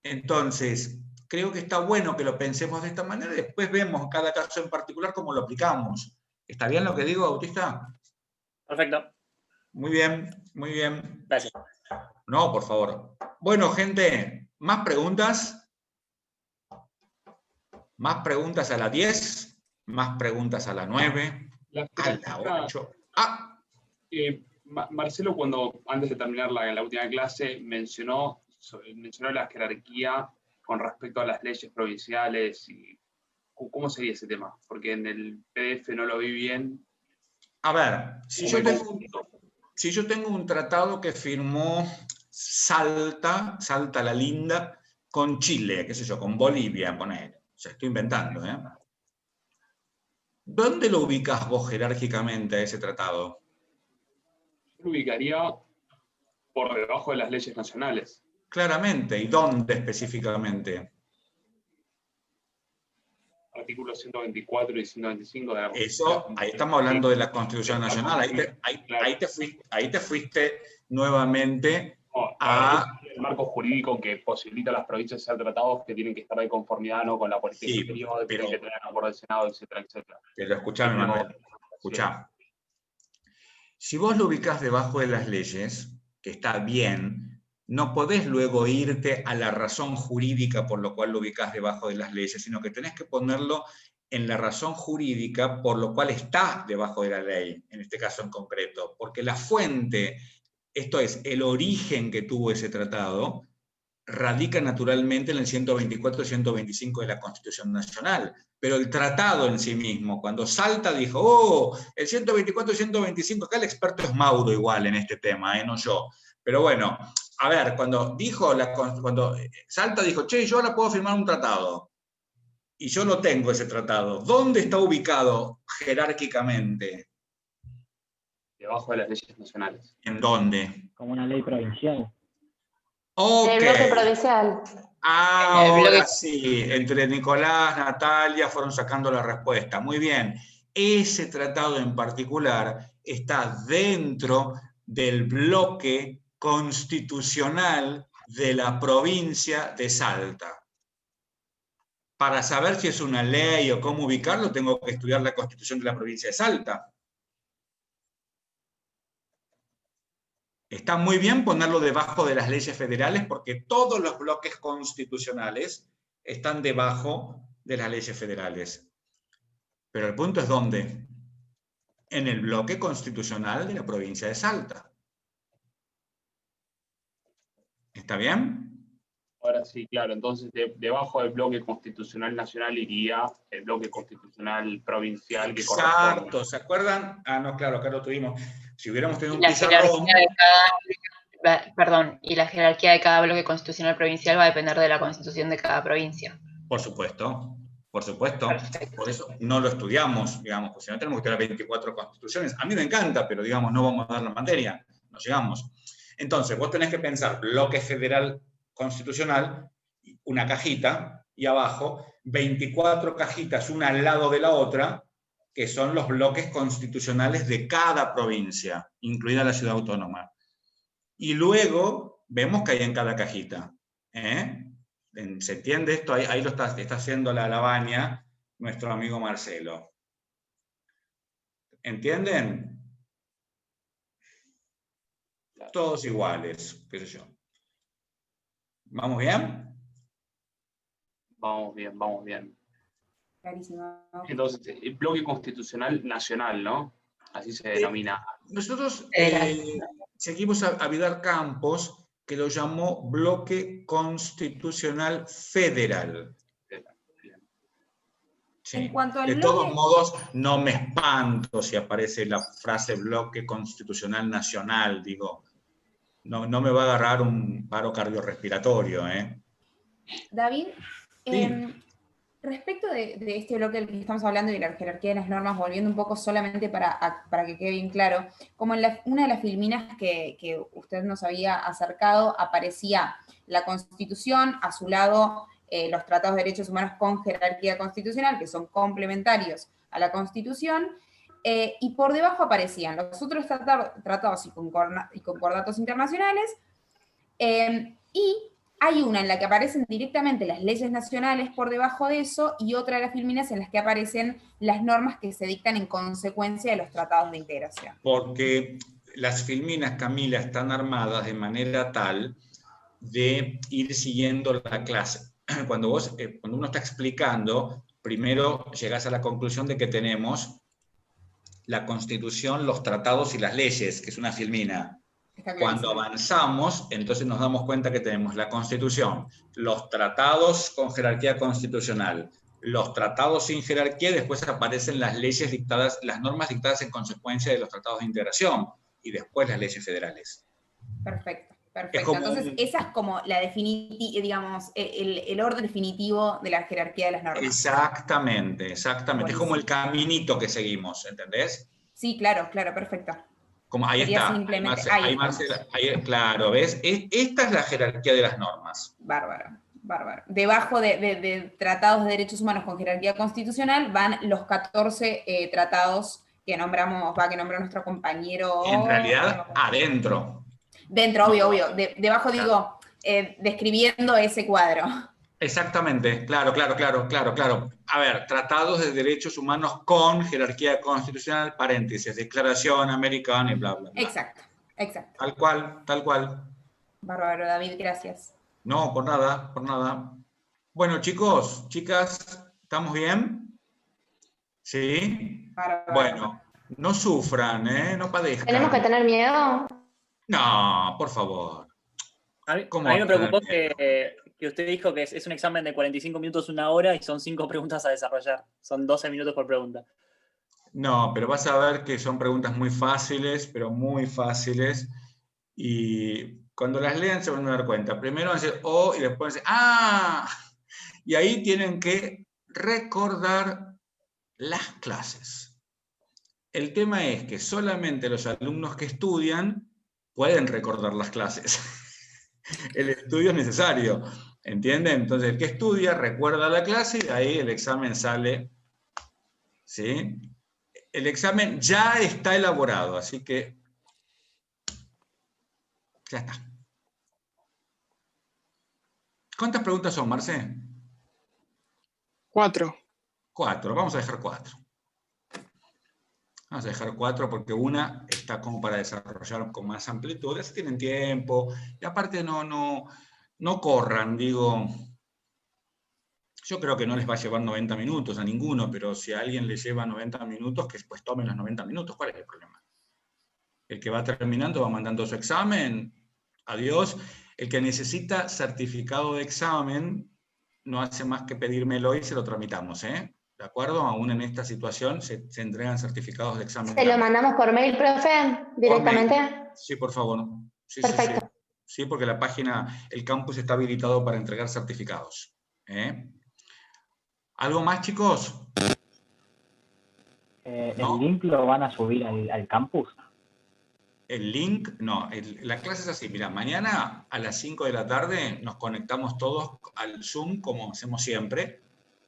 Entonces, creo que está bueno que lo pensemos de esta manera y después vemos cada caso en particular cómo lo aplicamos. ¿Está bien lo que digo, Bautista? Perfecto. Muy bien, muy bien. Gracias. No, por favor. Bueno, gente, ¿más preguntas? ¿Más preguntas a las 10? ¿Más preguntas a las 9? A las 8. Marcelo, cuando antes de terminar la última clase, mencionó la jerarquía con respecto a las leyes provinciales. Y ¿cómo sería ese tema? Porque en el PDF no lo vi bien. A ver, si yo tengo un tratado que firmó Salta la Linda, con Chile, qué sé yo, con Bolivia, poner. O sea, estoy inventando, ¿eh? ¿Dónde lo ubicás vos jerárquicamente a ese tratado? Yo lo ubicaría por debajo de las leyes nacionales. Claramente. ¿Y dónde específicamente? Artículos 124 y 125 de la Eso, ahí estamos hablando de la Constitución Nacional. Ahí te fuiste nuevamente a... El marco jurídico que posibilita a las provincias ser tratados que tienen que estar de conformidad, ¿no?, con la política exterior, que tienen que tener acuerdo del Senado, etcétera, etcétera. Pero escuchame, Manuel. Escuchá. Si vos lo ubicás debajo de las leyes, que está bien, no podés luego irte a la razón jurídica por lo cual lo ubicás debajo de las leyes, sino que tenés que ponerlo en la razón jurídica por lo cual está debajo de la ley, en este caso en concreto, porque la fuente, esto es, el origen que tuvo ese tratado, radica naturalmente en el 124 y 125 de la Constitución Nacional, pero el tratado en sí mismo, cuando Salta dijo, oh, el 124 y 125, acá el experto es Mauro igual en este tema, no yo, pero bueno, a ver, cuando Salta dijo, che, yo ahora puedo firmar un tratado, y yo no tengo ese tratado, ¿dónde está ubicado jerárquicamente? Debajo de las leyes nacionales. ¿En dónde? Como una ley provincial. Ok. El bloque provincial. Ahora sí, entre Nicolás, Natalia fueron sacando la respuesta. Muy bien. Ese tratado en particular está dentro del bloque constitucional de la provincia de Salta. Para saber si es una ley o cómo ubicarlo, tengo que estudiar la Constitución de la provincia de Salta. Está muy bien ponerlo debajo de las leyes federales porque todos los bloques constitucionales están debajo de las leyes federales. Pero el punto es ¿dónde? En el bloque constitucional de la provincia de Salta. ¿Está bien? Ahora sí, claro. Entonces, debajo del bloque constitucional nacional iría el bloque constitucional provincial que corresponde. Exacto. ¿Se acuerdan? Ah, no, claro, acá lo tuvimos. Si hubiéramos tenido un La pizarrón... y la jerarquía de cada bloque constitucional provincial va a depender de la constitución de cada provincia. Por supuesto. Por supuesto. Perfecto. Por eso no lo estudiamos, digamos, porque si no tenemos que estudiar 24 constituciones. A mí me encanta, pero digamos, no vamos a dar la materia. No llegamos. Entonces, vos tenés que pensar bloque federal constitucional, una cajita, y abajo 24 cajitas, una al lado de la otra, que son los bloques constitucionales de cada provincia, incluida la ciudad autónoma. Y luego vemos que hay en cada cajita. ¿Se entiende esto? Ahí lo está haciendo la Lavagna, nuestro amigo Marcelo. ¿Entienden? Todos iguales, qué sé yo. ¿Vamos bien? Vamos bien, vamos bien. Clarísimo. Entonces, el bloque constitucional nacional, ¿no? Así se denomina. Nosotros seguimos a Vidal Campos, que lo llamó bloque constitucional federal. Sí. En cuanto al de todos modos, no me espanto si aparece la frase bloque constitucional nacional, digo. No me va a agarrar un paro cardiorrespiratorio, David, sí. Respecto de este bloque del que estamos hablando y de la jerarquía de las normas, volviendo un poco solamente para que quede bien claro, como en una de las filminas que usted nos había acercado, aparecía la Constitución, a su lado los tratados de derechos humanos con jerarquía constitucional, que son complementarios a la Constitución, y por debajo aparecían los otros tratados y concordatos internacionales, y hay una en la que aparecen directamente las leyes nacionales por debajo de eso, y otra de las filminas en las que aparecen las normas que se dictan en consecuencia de los tratados de integración. Porque las filminas, Camila, están armadas de manera tal de ir siguiendo la clase. Cuando uno está explicando, primero llegás a la conclusión de que tenemos la Constitución, los tratados y las leyes, que es una filmina. Cuando avanzamos, entonces nos damos cuenta que tenemos la Constitución, los tratados con jerarquía constitucional, los tratados sin jerarquía, y después aparecen las leyes dictadas, las normas dictadas en consecuencia de los tratados de integración, y después las leyes federales. Perfecto. Entonces, esa es como la digamos, el orden definitivo de la jerarquía de las normas. Buenísimo. Es como el caminito que seguimos, ¿entendés? Sí, claro, perfecto. Como ahí está. Claro, ¿ves? Esta es la jerarquía de las normas. Bárbaro. Debajo de tratados de derechos humanos con jerarquía constitucional van los 14 tratados que nombró nuestro compañero. En realidad, adentro. Dentro, obvio. Debajo digo, describiendo ese cuadro. Exactamente, claro. A ver, tratados de derechos humanos con jerarquía constitucional, paréntesis, declaración americana y bla, bla, bla. Exacto. Tal cual. Bárbaro, David, gracias. No, por nada. Bueno, chicos, chicas, ¿estamos bien? ¿Sí? Bárbaro. Bueno, no sufran, no padezcan. ¿Tenemos que tener miedo? No, por favor. A mí me preocupó que usted dijo que es un examen de 45 minutos, 1 hora, y son 5 preguntas a desarrollar. Son 12 minutos por pregunta. No, pero vas a ver que son preguntas muy fáciles, pero muy fáciles. Y cuando las lean se van a dar cuenta. Primero van a decir, oh, y después van a decir, ¡ah! Y ahí tienen que recordar las clases. El tema es que solamente los alumnos que estudian pueden recordar las clases. El estudio es necesario, ¿entienden? Entonces el que estudia recuerda la clase y de ahí el examen sale, ¿sí? El examen ya está elaborado, así que ya está. ¿Cuántas preguntas son, Marce? 4. 4, vamos a dejar 4. Vamos a dejar 4 porque una está como para desarrollar con más amplitud, así tienen tiempo, y aparte no corran, digo, yo creo que no les va a llevar 90 minutos a ninguno, pero si a alguien le lleva 90 minutos, que pues tomen los 90 minutos, ¿cuál es el problema? El que va terminando va mandando su examen, adiós. El que necesita certificado de examen no hace más que pedírmelo y se lo tramitamos, ¿eh? ¿De acuerdo? Aún en esta situación se entregan certificados de examen. ¿Se lo mandamos por mail, profe, directamente? Por mail. Sí, por favor. Sí, perfecto. Sí, porque la página, el campus está habilitado para entregar certificados. ¿Algo más, chicos? ¿El link lo van a subir al campus? El link, no, la clase es así, mira, mañana a las 5 de la tarde nos conectamos todos al Zoom como hacemos siempre,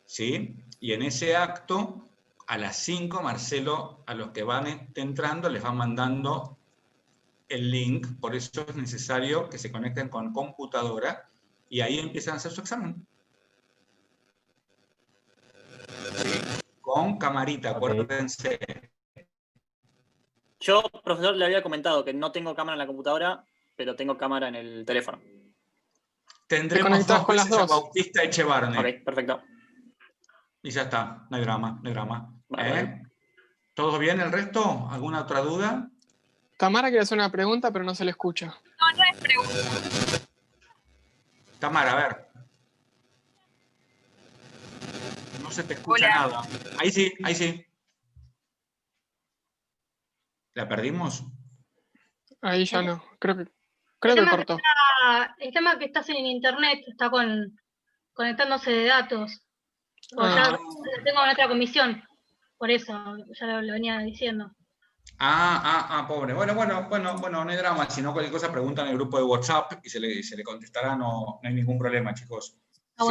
¿sí? Y en ese acto, a las 5, Marcelo, a los que van entrando, les va mandando el link, por eso es necesario que se conecten con computadora y ahí empiezan a hacer su examen. ¿Sí? Con camarita, acuérdense. Yo, profesor, le había comentado que no tengo cámara en la computadora, pero tengo cámara en el teléfono. Tendremos 2 veces a Bautista Echevarne. Ok, perfecto. Y ya está, no hay drama, no hay drama. Vale. ¿Todo bien el resto? ¿Alguna otra duda? Tamara quiere hacer una pregunta, pero no se le escucha. No es pregunta. Tamara, a ver. No se te escucha nada. Ahí sí, ahí sí. ¿La perdimos? Ahí ya no, creo que cortó. El tema que estás en internet está conectándose de datos. Ya tengo otra comisión, por eso ya lo venía diciendo. Pobre. Bueno, no hay drama. Si no, cualquier cosa preguntan en el grupo de WhatsApp y se le contestará, no hay ningún problema, chicos.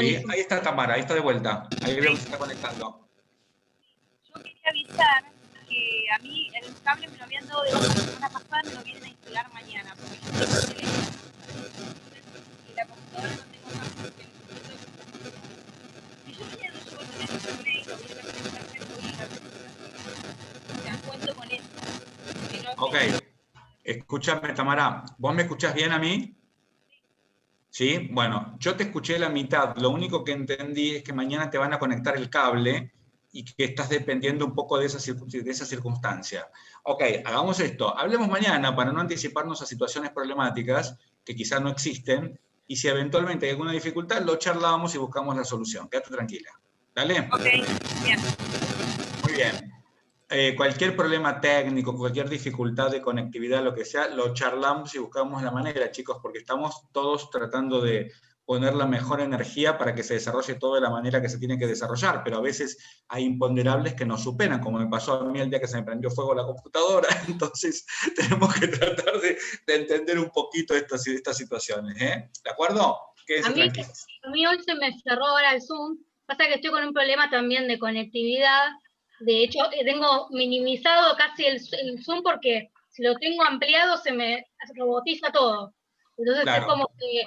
Sí, ahí está Tamara, ahí está de vuelta. Ahí veo que se está conectando. Yo quería avisar que a mí el cable me lo habían dado de la semana pasada, me lo vienen a instalar mañana, porque yo tengo el teléfono. Y la computadora no tengo más. Si yo mañana no llevo el teléfono por ahí, lo voy a conectar, o sea, cuento con eso. Ok. Escúchame, Tamara. ¿Vos me escuchás bien a mí? ¿Sí? Bueno, yo te escuché la mitad. Lo único que entendí es que mañana te van a conectar el cable y que estás dependiendo un poco de esa circunstancia. Ok, hagamos esto. Hablemos mañana para no anticiparnos a situaciones problemáticas que quizás no existen, y si eventualmente hay alguna dificultad, lo charlamos y buscamos la solución. Quédate tranquila. ¿Dale? Ok, bien. Muy bien. Cualquier problema técnico, cualquier dificultad de conectividad, lo que sea, lo charlamos y buscamos la manera, chicos, porque estamos todos tratando de poner la mejor energía para que se desarrolle todo de la manera que se tiene que desarrollar, pero a veces hay imponderables que nos superan, como me pasó a mí el día que se me prendió fuego la computadora, entonces tenemos que tratar de entender un poquito estas situaciones, ¿de acuerdo? Quédense tranquilos. A mí hoy se me cerró ahora el Zoom, pasa que estoy con un problema también de conectividad. De hecho, tengo minimizado casi el Zoom porque si lo tengo ampliado se me robotiza todo. Entonces claro. Es como que,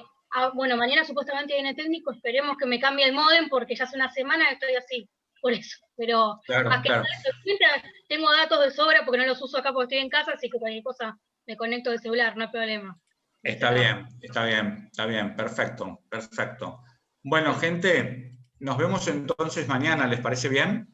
bueno, mañana supuestamente viene técnico, esperemos que me cambie el módem porque ya hace una semana que estoy así, por eso. Pero claro. tengo datos de sobra porque no los uso acá porque estoy en casa, así que cualquier cosa me conecto de celular, no hay problema. Está bien, perfecto. Bueno, gente, nos vemos entonces mañana, ¿les parece bien?